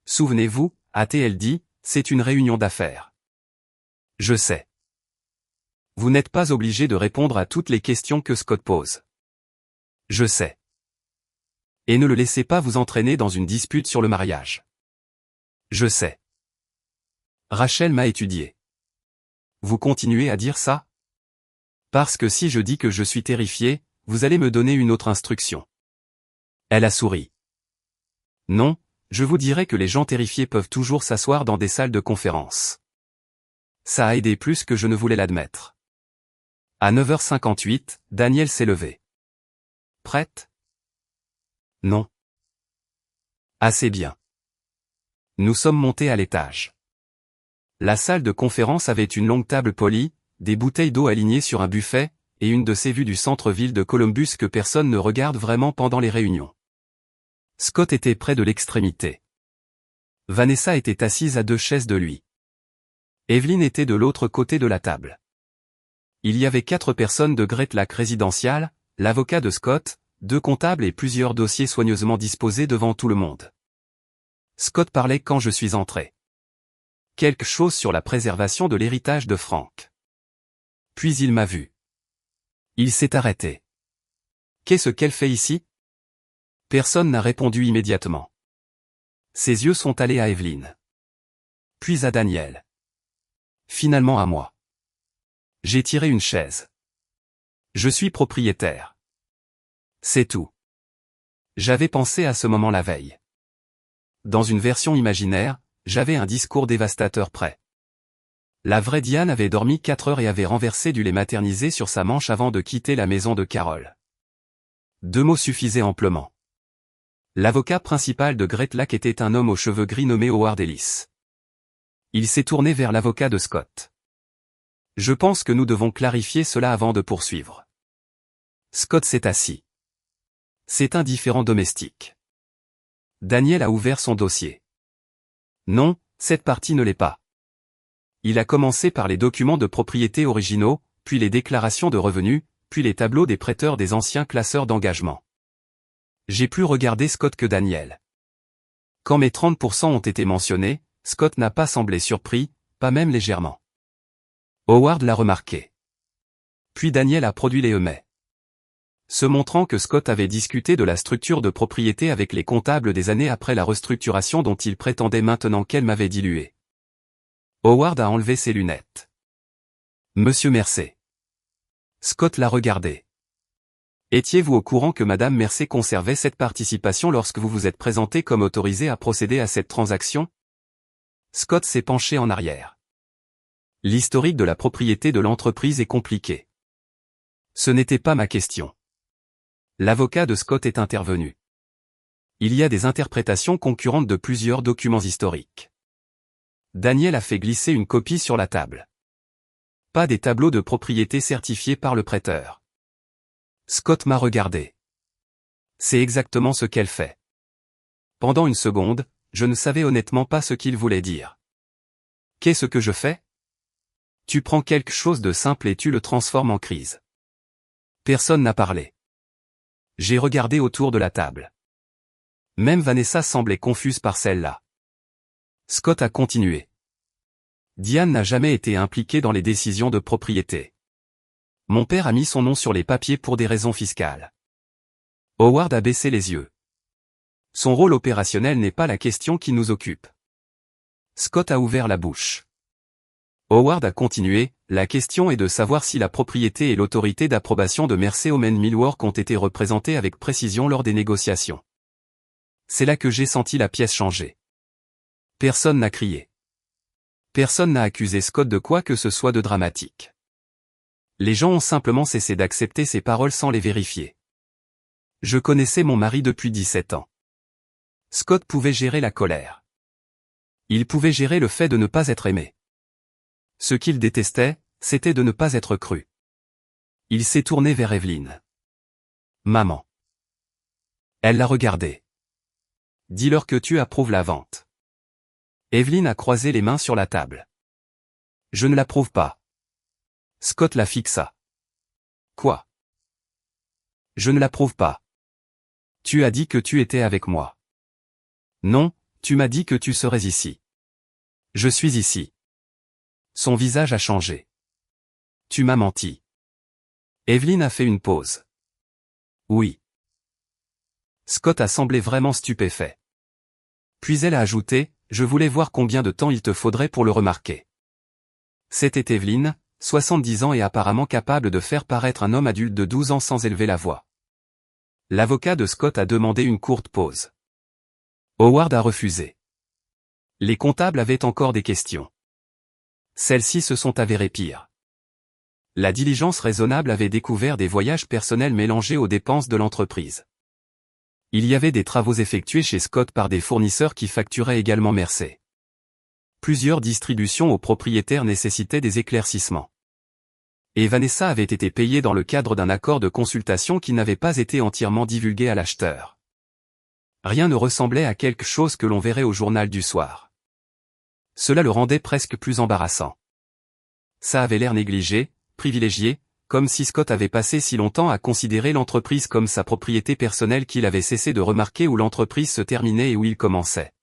Souvenez-vous, a-t-elle dit, c'est une réunion d'affaires. Je sais. Vous n'êtes pas obligé de répondre à toutes les questions que Scott pose. Je sais. Et ne le laissez pas vous entraîner dans une dispute sur le mariage. Je sais. Rachel m'a étudié. Vous continuez à dire ça? Parce que si je dis que je suis terrifié, vous allez me donner une autre instruction. Elle a souri. Non, je vous dirai que les gens terrifiés peuvent toujours s'asseoir dans des salles de conférence. Ça a aidé plus que je ne voulais l'admettre. À 9h58, Daniel s'est levé. Prête? Non. Assez bien. Nous sommes montés à l'étage. La salle de conférence avait une longue table polie, des bouteilles d'eau alignées sur un buffet, et une de ces vues du centre-ville de Columbus que personne ne regarde vraiment pendant les réunions. Scott était près de l'extrémité. Vanessa était assise à 2 chaises de lui. Evelyn était de l'autre côté de la table. Il y avait 4 personnes de Great Lack Résidential, l'avocat de Scott, 2 comptables et plusieurs dossiers soigneusement disposés devant tout le monde. Scott parlait quand je suis entré. Quelque chose sur la préservation de l'héritage de Frank. Puis il m'a vu. Il s'est arrêté. Qu'est-ce qu'elle fait ici? Personne n'a répondu immédiatement. Ses yeux sont allés à Evelyn. Puis à Daniel. Finalement à moi. J'ai tiré une chaise. Je suis propriétaire. C'est tout. J'avais pensé à ce moment la veille. Dans une version imaginaire, j'avais un discours dévastateur prêt. La vraie Diane avait dormi 4 heures et avait renversé du lait maternisé sur sa manche avant de quitter la maison de Carole. 2 mots suffisaient amplement. L'avocat principal de Great Lack était un homme aux cheveux gris nommé Howard Ellis. Il s'est tourné vers l'avocat de Scott. Je pense que nous devons clarifier cela avant de poursuivre. Scott s'est assis. C'est un différend domestique. Daniel a ouvert son dossier. Non, cette partie ne l'est pas. Il a commencé par les documents de propriété originaux, puis les déclarations de revenus, puis les tableaux des prêteurs des anciens classeurs d'engagement. J'ai plus regardé Scott que Daniel. Quand mes 30% ont été mentionnés, Scott n'a pas semblé surpris, pas même légèrement. Howard l'a remarqué. Puis Daniel a produit les emails. Se montrant que Scott avait discuté de la structure de propriété avec les comptables des années après la restructuration dont il prétendait maintenant qu'elle m'avait dilué. Howard a enlevé ses lunettes. Monsieur Mercer. Scott l'a regardé. Étiez-vous au courant que Madame Mercer conservait cette participation lorsque vous vous êtes présenté comme autorisé à procéder à cette transaction? Scott s'est penché en arrière. L'historique de la propriété de l'entreprise est compliqué. Ce n'était pas ma question. L'avocat de Scott est intervenu. Il y a des interprétations concurrentes de plusieurs documents historiques. Daniel a fait glisser une copie sur la table. Pas des tableaux de propriété certifiés par le prêteur. Scott m'a regardé. C'est exactement ce qu'elle fait. Pendant une seconde, je ne savais honnêtement pas ce qu'il voulait dire. Qu'est-ce que je fais? Tu prends quelque chose de simple et tu le transformes en crise. Personne n'a parlé. J'ai regardé autour de la table. Même Vanessa semblait confuse par celle-là. Scott a continué. Diane n'a jamais été impliquée dans les décisions de propriété. Mon père a mis son nom sur les papiers pour des raisons fiscales. Howard a baissé les yeux. Son rôle opérationnel n'est pas la question qui nous occupe. Scott a ouvert la bouche. Howard a continué, la question est de savoir si la propriété et l'autorité d'approbation de Mersey-Omen Millwork ont été représentées avec précision lors des négociations. C'est là que j'ai senti la pièce changer. Personne n'a crié. Personne n'a accusé Scott de quoi que ce soit de dramatique. Les gens ont simplement cessé d'accepter ses paroles sans les vérifier. Je connaissais mon mari depuis 17 ans. Scott pouvait gérer la colère. Il pouvait gérer le fait de ne pas être aimé. Ce qu'il détestait, c'était de ne pas être cru. Il s'est tourné vers Evelyn. Maman. Elle l'a regardé. Dis-leur que tu approuves la vente. Evelyn a croisé les mains sur la table. Je ne l'approuve pas. Scott la fixa. Quoi? Je ne l'approuve pas. Tu as dit que tu étais avec moi. Non, tu m'as dit que tu serais ici. Je suis ici. Son visage a changé. Tu m'as menti. Evelyn a fait une pause. Oui. Scott a semblé vraiment stupéfait. Puis elle a ajouté, je voulais voir combien de temps il te faudrait pour le remarquer. C'était Evelyn, 70 ans et apparemment capable de faire paraître un homme adulte de 12 ans sans élever la voix. L'avocat de Scott a demandé une courte pause. Howard a refusé. Les comptables avaient encore des questions. Celles-ci se sont avérées pires. La diligence raisonnable avait découvert des voyages personnels mélangés aux dépenses de l'entreprise. Il y avait des travaux effectués chez Scott par des fournisseurs qui facturaient également Mersey. Plusieurs distributions aux propriétaires nécessitaient des éclaircissements. Et Vanessa avait été payée dans le cadre d'un accord de consultation qui n'avait pas été entièrement divulgué à l'acheteur. Rien ne ressemblait à quelque chose que l'on verrait au journal du soir. Cela le rendait presque plus embarrassant. Ça avait l'air négligé, privilégié, comme si Scott avait passé si longtemps à considérer l'entreprise comme sa propriété personnelle qu'il avait cessé de remarquer où l'entreprise se terminait et où il commençait.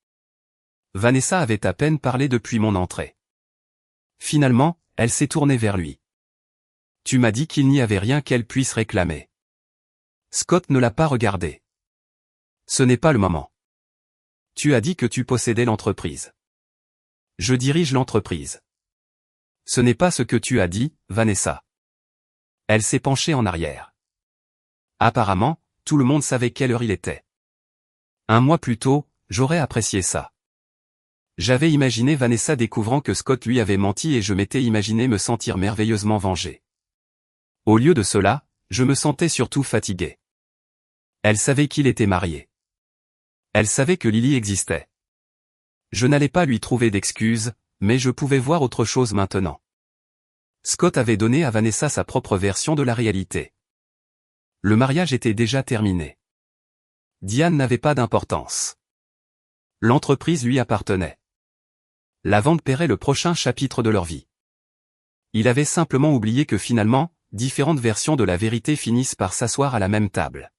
Vanessa avait à peine parlé depuis mon entrée. Finalement, elle s'est tournée vers lui. Tu m'as dit qu'il n'y avait rien qu'elle puisse réclamer. Scott ne l'a pas regardé. Ce n'est pas le moment. Tu as dit que tu possédais l'entreprise. Je dirige l'entreprise. Ce n'est pas ce que tu as dit, Vanessa. Elle s'est penchée en arrière. Apparemment, tout le monde savait quelle heure il était. Un mois plus tôt, j'aurais apprécié ça. J'avais imaginé Vanessa découvrant que Scott lui avait menti et je m'étais imaginé me sentir merveilleusement vengé. Au lieu de cela, je me sentais surtout fatigué. Elle savait qu'il était marié. Elle savait que Lily existait. Je n'allais pas lui trouver d'excuses, mais je pouvais voir autre chose maintenant. Scott avait donné à Vanessa sa propre version de la réalité. Le mariage était déjà terminé. Diane n'avait pas d'importance. L'entreprise lui appartenait. La vente paierait le prochain chapitre de leur vie. Il avait simplement oublié que finalement, différentes versions de la vérité finissent par s'asseoir à la même table.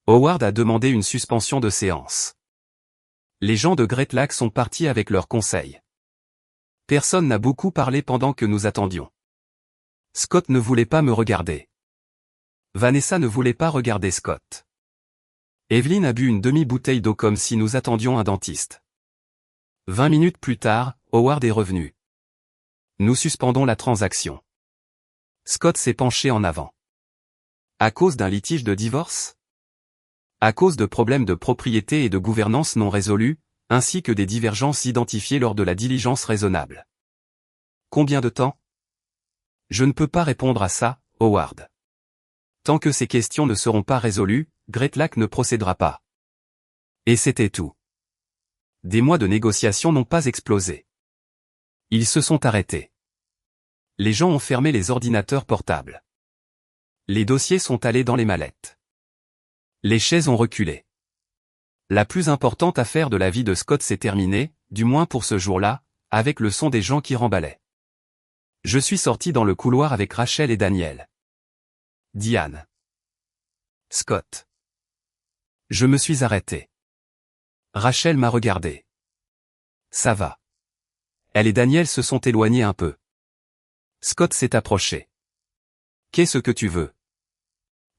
Howard a demandé une suspension de séance. Les gens de Great Lakes sont partis avec leurs conseils. Personne n'a beaucoup parlé pendant que nous attendions. Scott ne voulait pas me regarder. Vanessa ne voulait pas regarder Scott. Evelyn a bu une demi-bouteille d'eau comme si nous attendions un dentiste. 20 minutes plus tard, Howard est revenu. Nous suspendons la transaction. Scott s'est penché en avant. À cause d'un litige de divorce? À cause de problèmes de propriété et de gouvernance non résolus, ainsi que des divergences identifiées lors de la diligence raisonnable. Combien de temps? Je ne peux pas répondre à ça, Howard. Tant que ces questions ne seront pas résolues, Gretlak ne procédera pas. Et c'était tout. Des mois de négociations n'ont pas explosé. Ils se sont arrêtés. Les gens ont fermé les ordinateurs portables. Les dossiers sont allés dans les mallettes. Les chaises ont reculé. La plus importante affaire de la vie de Scott s'est terminée, du moins pour ce jour-là, avec le son des gens qui remballaient. Je suis sorti dans le couloir avec Rachel et Daniel. Diane. Scott. Je me suis arrêté. Rachel m'a regardé. Ça va. Elle et Daniel se sont éloignés un peu. Scott s'est approché. Qu'est-ce que tu veux?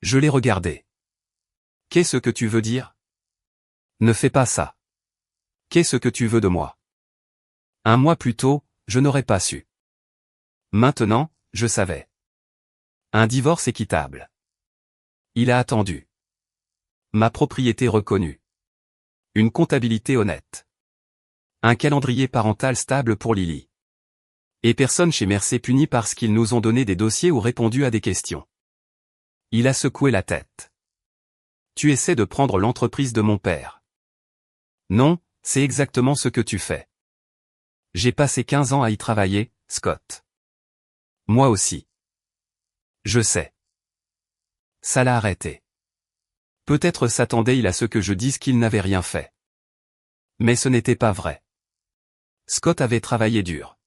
Je l'ai regardé. Qu'est-ce que tu veux dire? Ne fais pas ça. Qu'est-ce que tu veux de moi? Un mois plus tôt, je n'aurais pas su. Maintenant, je savais. Un divorce équitable. Il a attendu. Ma propriété reconnue. Une comptabilité honnête. Un calendrier parental stable pour Lily. Et personne chez Mercer puni parce qu'ils nous ont donné des dossiers ou répondu à des questions. Il a secoué la tête. Tu essaies de prendre l'entreprise de mon père. Non, c'est exactement ce que tu fais. J'ai passé 15 ans à y travailler, Scott. Moi aussi. Je sais. Ça l'a arrêté. Peut-être s'attendait-il à ce que je dise qu'il n'avait rien fait. Mais ce n'était pas vrai. Scott avait travaillé dur.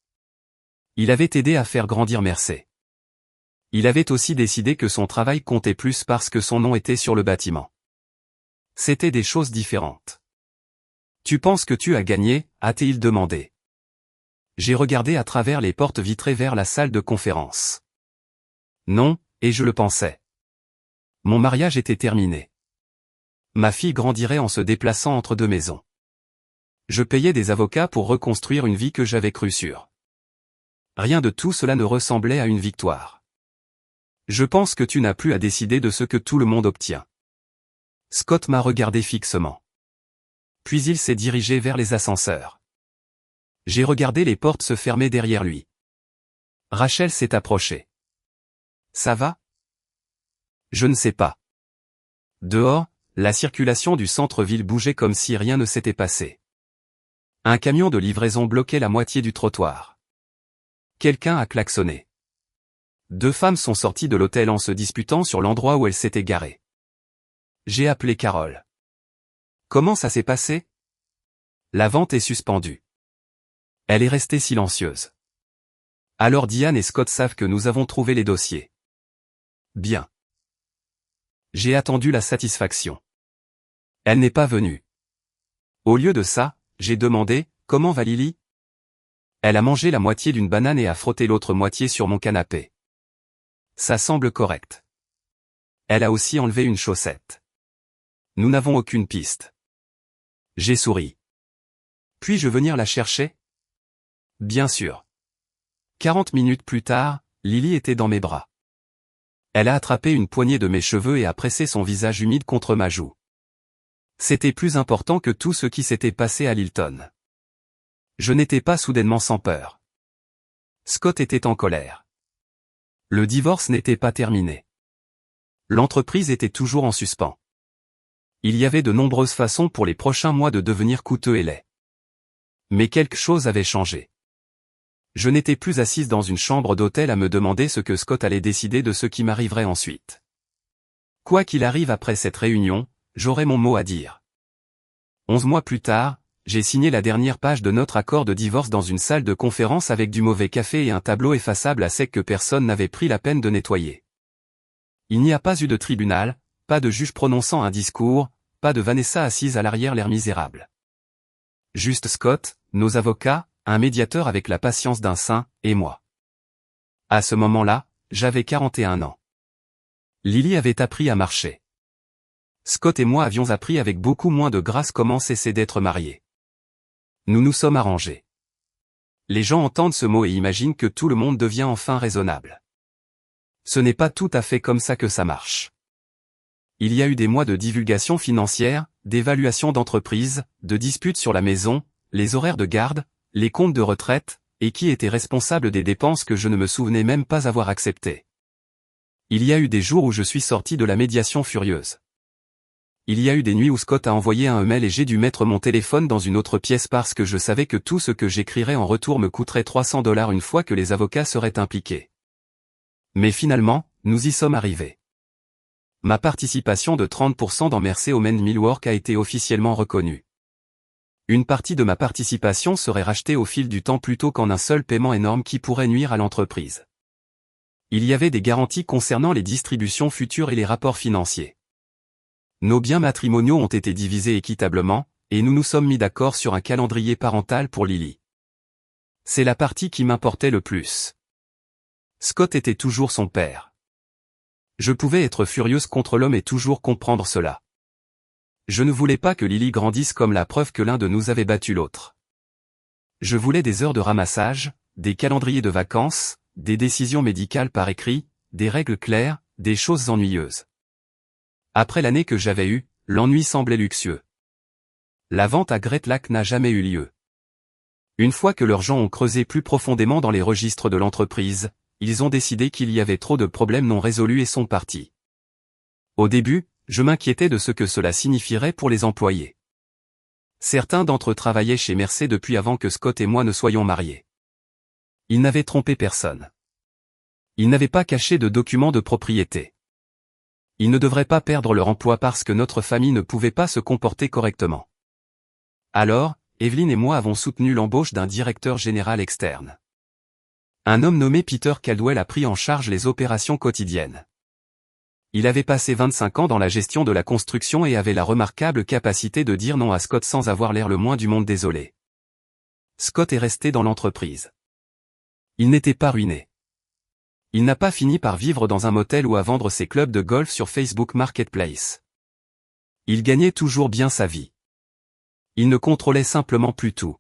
Il avait aidé à faire grandir Mercer. Il avait aussi décidé que son travail comptait plus parce que son nom était sur le bâtiment. C'était des choses différentes. Tu penses que tu as gagné, a-t-il demandé. J'ai regardé à travers les portes vitrées vers la salle de conférence. Non, et je le pensais. Mon mariage était terminé. Ma fille grandirait en se déplaçant entre deux maisons. Je payais des avocats pour reconstruire une vie que j'avais crue sûre. Rien de tout cela ne ressemblait à une victoire. Je pense que tu n'as plus à décider de ce que tout le monde obtient. Scott m'a regardé fixement. Puis il s'est dirigé vers les ascenseurs. J'ai regardé les portes se fermer derrière lui. Rachel s'est approchée. Ça va? Je ne sais pas. Dehors, la circulation du centre-ville bougeait comme si rien ne s'était passé. Un camion de livraison bloquait la moitié du trottoir. Quelqu'un a klaxonné. 2 femmes sont sorties de l'hôtel en se disputant sur l'endroit où elles s'étaient garées. J'ai appelé Carole. Comment ça s'est passé? La vente est suspendue. Elle est restée silencieuse. Alors Diane et Scott savent que nous avons trouvé les dossiers. Bien. J'ai attendu la satisfaction. Elle n'est pas venue. Au lieu de ça, j'ai demandé, comment va Lily? Elle a mangé la moitié d'une banane et a frotté l'autre moitié sur mon canapé. Ça semble correct. Elle a aussi enlevé une chaussette. Nous n'avons aucune piste. J'ai souri. Puis-je venir la chercher? Bien sûr. 40 minutes plus tard, Lily était dans mes bras. Elle a attrapé une poignée de mes cheveux et a pressé son visage humide contre ma joue. C'était plus important que tout ce qui s'était passé à Lilton. Je n'étais pas soudainement sans peur. Scott était en colère. Le divorce n'était pas terminé. L'entreprise était toujours en suspens. Il y avait de nombreuses façons pour les prochains mois de devenir coûteux et laids. Mais quelque chose avait changé. Je n'étais plus assise dans une chambre d'hôtel à me demander ce que Scott allait décider de ce qui m'arriverait ensuite. Quoi qu'il arrive après cette réunion, j'aurai mon mot à dire. 11 mois plus tard, j'ai signé la dernière page de notre accord de divorce dans une salle de conférence avec du mauvais café et un tableau effaçable à sec que personne n'avait pris la peine de nettoyer. Il n'y a pas eu de tribunal, pas de juge prononçant un discours, pas de Vanessa assise à l'arrière l'air misérable. Juste Scott, nos avocats, un médiateur avec la patience d'un saint, et moi. À ce moment-là, j'avais 41 ans. Lily avait appris à marcher. Scott et moi avions appris avec beaucoup moins de grâce comment cesser d'être mariés. Nous nous sommes arrangés. Les gens entendent ce mot et imaginent que tout le monde devient enfin raisonnable. Ce n'est pas tout à fait comme ça que ça marche. Il y a eu des mois de divulgation financière, d'évaluation d'entreprise, de disputes sur la maison, les horaires de garde, les comptes de retraite, et qui était responsable des dépenses que je ne me souvenais même pas avoir acceptées. Il y a eu des jours où je suis sorti de la médiation furieuse. Il y a eu des nuits où Scott a envoyé un email et j'ai dû mettre mon téléphone dans une autre pièce parce que je savais que tout ce que j'écrirais en retour me coûterait $300 une fois que les avocats seraient impliqués. Mais finalement, nous y sommes arrivés. Ma participation de 30% dans Mercer Omen Millwork a été officiellement reconnue. Une partie de ma participation serait rachetée au fil du temps plutôt qu'en un seul paiement énorme qui pourrait nuire à l'entreprise. Il y avait des garanties concernant les distributions futures et les rapports financiers. Nos biens matrimoniaux ont été divisés équitablement, et nous nous sommes mis d'accord sur un calendrier parental pour Lily. C'est la partie qui m'importait le plus. Scott était toujours son père. Je pouvais être furieuse contre l'homme et toujours comprendre cela. Je ne voulais pas que Lily grandisse comme la preuve que l'un de nous avait battu l'autre. Je voulais des heures de ramassage, des calendriers de vacances, des décisions médicales par écrit, des règles claires, des choses ennuyeuses. Après l'année que j'avais eue, l'ennui semblait luxueux. La vente à Great Lac n'a jamais eu lieu. Une fois que leurs gens ont creusé plus profondément dans les registres de l'entreprise, ils ont décidé qu'il y avait trop de problèmes non résolus et sont partis. Au début, je m'inquiétais de ce que cela signifierait pour les employés. Certains d'entre eux travaillaient chez Mercer depuis avant que Scott et moi ne soyons mariés. Ils n'avaient trompé personne. Ils n'avaient pas caché de documents de propriété. Ils ne devraient pas perdre leur emploi parce que notre famille ne pouvait pas se comporter correctement. Alors, Evelyn et moi avons soutenu l'embauche d'un directeur général externe. Un homme nommé Peter Caldwell a pris en charge les opérations quotidiennes. Il avait passé 25 ans dans la gestion de la construction et avait la remarquable capacité de dire non à Scott sans avoir l'air le moins du monde désolé. Scott est resté dans l'entreprise. Il n'était pas ruiné. Il n'a pas fini par vivre dans un motel ou à vendre ses clubs de golf sur Facebook Marketplace. Il gagnait toujours bien sa vie. Il ne contrôlait simplement plus tout.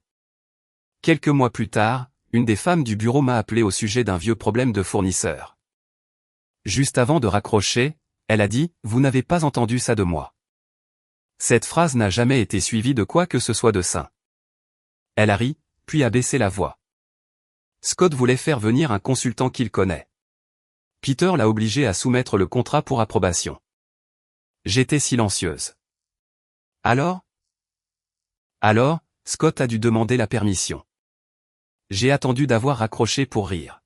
Quelques mois plus tard, une des femmes du bureau m'a appelé au sujet d'un vieux problème de fournisseur. Juste avant de raccrocher, elle a dit « Vous n'avez pas entendu ça de moi ». Cette phrase n'a jamais été suivie de quoi que ce soit de sain. Elle a ri, puis a baissé la voix. Scott voulait faire venir un consultant qu'il connaît. Peter l'a obligé à soumettre le contrat pour approbation. J'étais silencieuse. Alors, Scott a dû demander la permission. J'ai attendu d'avoir raccroché pour rire.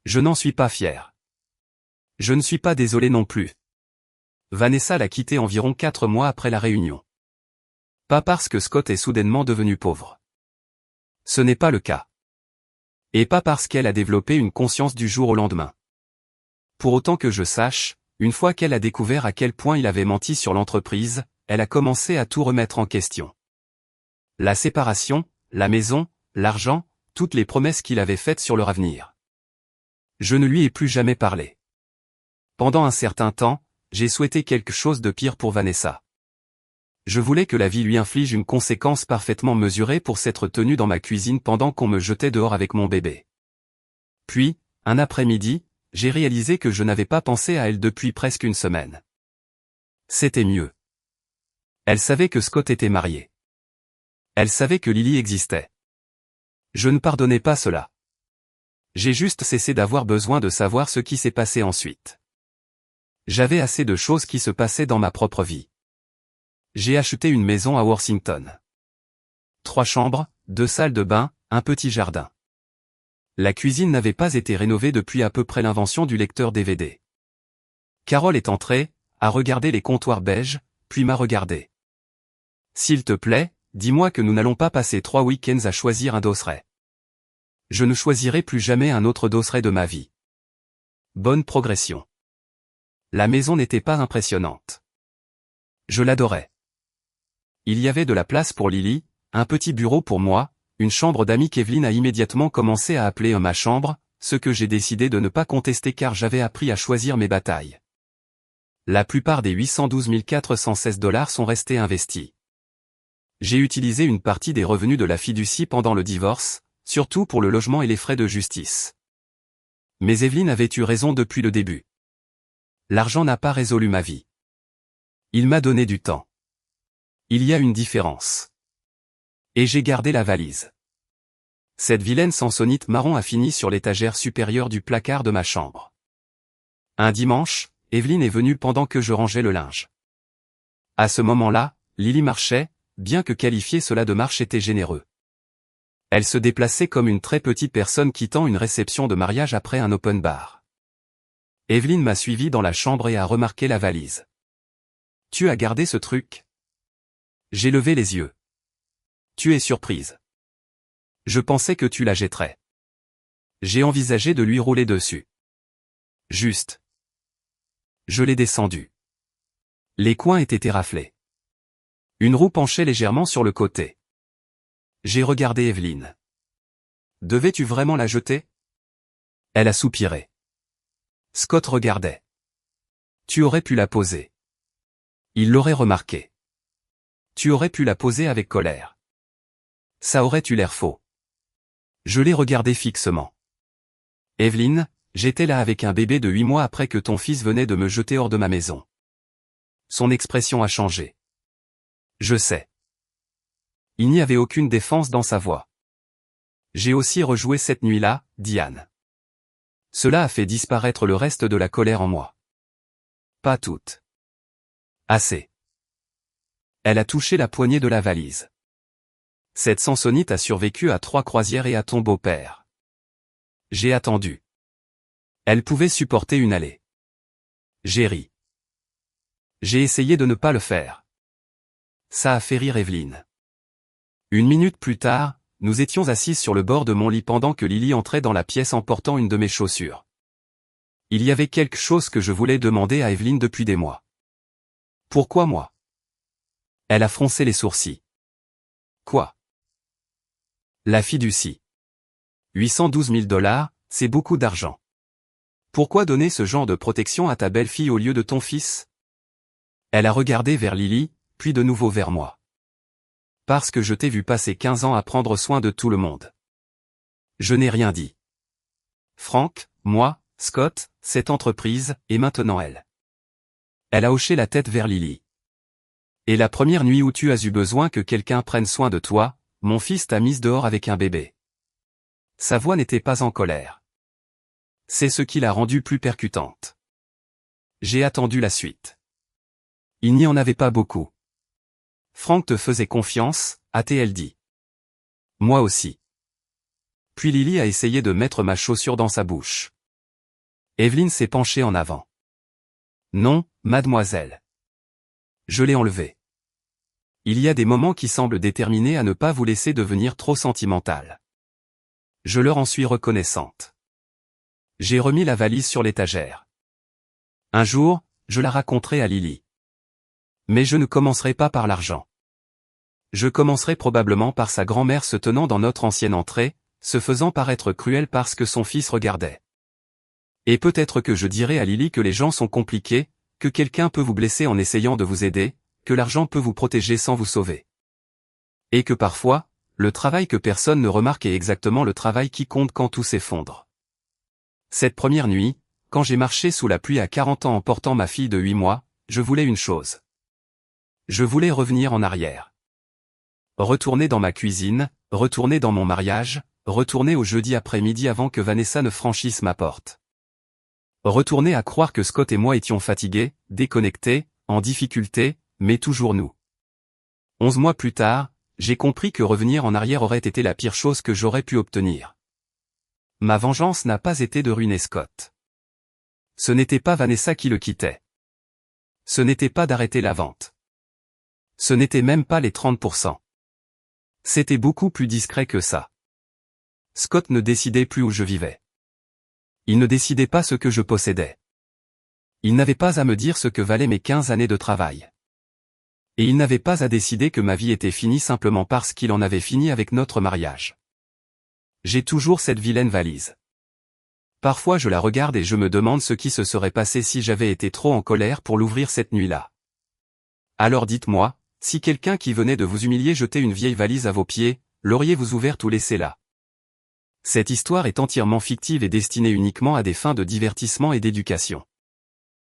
Je n'en suis pas fier. Je ne suis pas désolé non plus. Vanessa l'a quitté environ 4 mois après la réunion. Pas parce que Scott est soudainement devenu pauvre. Ce n'est pas le cas. Et pas parce qu'elle a développé une conscience du jour au lendemain. Pour autant que je sache, une fois qu'elle a découvert à quel point il avait menti sur l'entreprise, elle a commencé à tout remettre en question. La séparation, la maison, l'argent, toutes les promesses qu'il avait faites sur leur avenir. Je ne lui ai plus jamais parlé. Pendant un certain temps, j'ai souhaité quelque chose de pire pour Vanessa. Je voulais que la vie lui inflige une conséquence parfaitement mesurée pour s'être tenue dans ma cuisine pendant qu'on me jetait dehors avec mon bébé. Puis, un après-midi, j'ai réalisé que je n'avais pas pensé à elle depuis presque une semaine. C'était mieux. Elle savait que Scott était marié. Elle savait que Lily existait. Je ne pardonnais pas cela. J'ai juste cessé d'avoir besoin de savoir ce qui s'est passé ensuite. J'avais assez de choses qui se passaient dans ma propre vie. J'ai acheté une maison à Worthington. 3 chambres, 2 salles de bain, un petit jardin. La cuisine n'avait pas été rénovée depuis à peu près l'invention du lecteur DVD. Carole est entrée, a regardé les comptoirs beiges, puis m'a regardé. S'il te plaît, dis-moi que nous n'allons pas passer 3 week-ends à choisir un dosseret. Je ne choisirai plus jamais un autre dosseret de ma vie. Bonne progression. La maison n'était pas impressionnante. Je l'adorais. Il y avait de la place pour Lily, un petit bureau pour moi, une chambre d'amis qu'Evelyn a immédiatement commencé à appeler ma chambre, ce que j'ai décidé de ne pas contester car j'avais appris à choisir mes batailles. La plupart des 812 416 $ sont restés investis. J'ai utilisé une partie des revenus de la fiducie pendant le divorce, surtout pour le logement et les frais de justice. Mais Evelyn avait eu raison depuis le début. L'argent n'a pas résolu ma vie. Il m'a donné du temps. Il y a une différence. Et j'ai gardé la valise. Cette vilaine sansonite marron a fini sur l'étagère supérieure du placard de ma chambre. Un dimanche, Evelyne est venue pendant que je rangeais le linge. À ce moment-là, Lily marchait, bien que qualifier cela de marche était généreux. Elle se déplaçait comme une très petite personne quittant une réception de mariage après un open bar. Evelyne m'a suivi dans la chambre et a remarqué la valise. « Tu as gardé ce truc ?» J'ai levé les yeux. « Tu es surprise. Je pensais que tu la jetterais. » J'ai envisagé de lui rouler dessus. Juste. Je l'ai descendu. Les coins étaient éraflés. Une roue penchait légèrement sur le côté. J'ai regardé Evelyne. Devais-tu vraiment la jeter? Elle a soupiré. Scott regardait. Tu aurais pu la poser. Il l'aurait remarqué. Tu aurais pu la poser avec colère. Ça aurait eu l'air faux. Je l'ai regardé fixement. Evelyne, j'étais là avec un bébé de 8 mois après que ton fils venait de me jeter hors de ma maison. Son expression a changé. Je sais. Il n'y avait aucune défense dans sa voix. J'ai aussi rejoué cette nuit-là, Diane. Cela a fait disparaître le reste de la colère en moi. Pas toute. Assez. Elle a touché la poignée de la valise. Cette Sansonite a survécu à 3 croisières et à ton beau-père. J'ai attendu. Elle pouvait supporter une allée. J'ai ri. J'ai essayé de ne pas le faire. Ça a fait rire Evelyne. 1 minute plus tard, nous étions assises sur le bord de mon lit pendant que Lily entrait dans la pièce en portant une de mes chaussures. Il y avait quelque chose que je voulais demander à Evelyne depuis des mois. Pourquoi moi? Elle a froncé les sourcils. Quoi? La fiducie. 812 000 $, c'est beaucoup d'argent. Pourquoi donner ce genre de protection à ta belle-fille au lieu de ton fils? Elle a regardé vers Lily, puis de nouveau vers moi. Parce que je t'ai vu passer 15 ans à prendre soin de tout le monde. Je n'ai rien dit. Frank, moi, Scott, cette entreprise, et maintenant elle. Elle a hoché la tête vers Lily. Et la première nuit où tu as eu besoin que quelqu'un prenne soin de toi, mon fils t'a mise dehors avec un bébé. Sa voix n'était pas en colère. C'est ce qui l'a rendue plus percutante. J'ai attendu la suite. Il n'y en avait pas beaucoup. Frank te faisait confiance, a-t-elle dit. Moi aussi. Puis Lily a essayé de mettre ma chaussure dans sa bouche. Evelyne s'est penchée en avant. Non, mademoiselle. Je l'ai enlevée. Il y a des moments qui semblent déterminés à ne pas vous laisser devenir trop sentimental. Je leur en suis reconnaissante. J'ai remis la valise sur l'étagère. Un jour, je la raconterai à Lily. Mais je ne commencerai pas par l'argent. Je commencerai probablement par sa grand-mère se tenant dans notre ancienne entrée, se faisant paraître cruelle parce que son fils regardait. Et peut-être que je dirai à Lily que les gens sont compliqués, que quelqu'un peut vous blesser en essayant de vous aider, que l'argent peut vous protéger sans vous sauver. Et que parfois, le travail que personne ne remarque est exactement le travail qui compte quand tout s'effondre. Cette première nuit, quand j'ai marché sous la pluie à 40 ans en portant ma fille de 8 mois, je voulais une chose. Je voulais revenir en arrière. Retourner dans ma cuisine, retourner dans mon mariage, retourner au jeudi après-midi avant que Vanessa ne franchisse ma porte. Retourner à croire que Scott et moi étions fatigués, déconnectés, en difficulté, mais toujours nous. 11 mois plus tard, j'ai compris que revenir en arrière aurait été la pire chose que j'aurais pu obtenir. Ma vengeance n'a pas été de ruiner Scott. Ce n'était pas Vanessa qui le quittait. Ce n'était pas d'arrêter la vente. Ce n'était même pas les 30%. C'était beaucoup plus discret que ça. Scott ne décidait plus où je vivais. Il ne décidait pas ce que je possédais. Il n'avait pas à me dire ce que valaient mes 15 années de travail. Et il n'avait pas à décider que ma vie était finie simplement parce qu'il en avait fini avec notre mariage. J'ai toujours cette vilaine valise. Parfois je la regarde et je me demande ce qui se serait passé si j'avais été trop en colère pour l'ouvrir cette nuit-là. Alors dites-moi, si quelqu'un qui venait de vous humilier jetait une vieille valise à vos pieds, l'auriez-vous ouverte ou laissée là? Cette histoire est entièrement fictive et destinée uniquement à des fins de divertissement et d'éducation.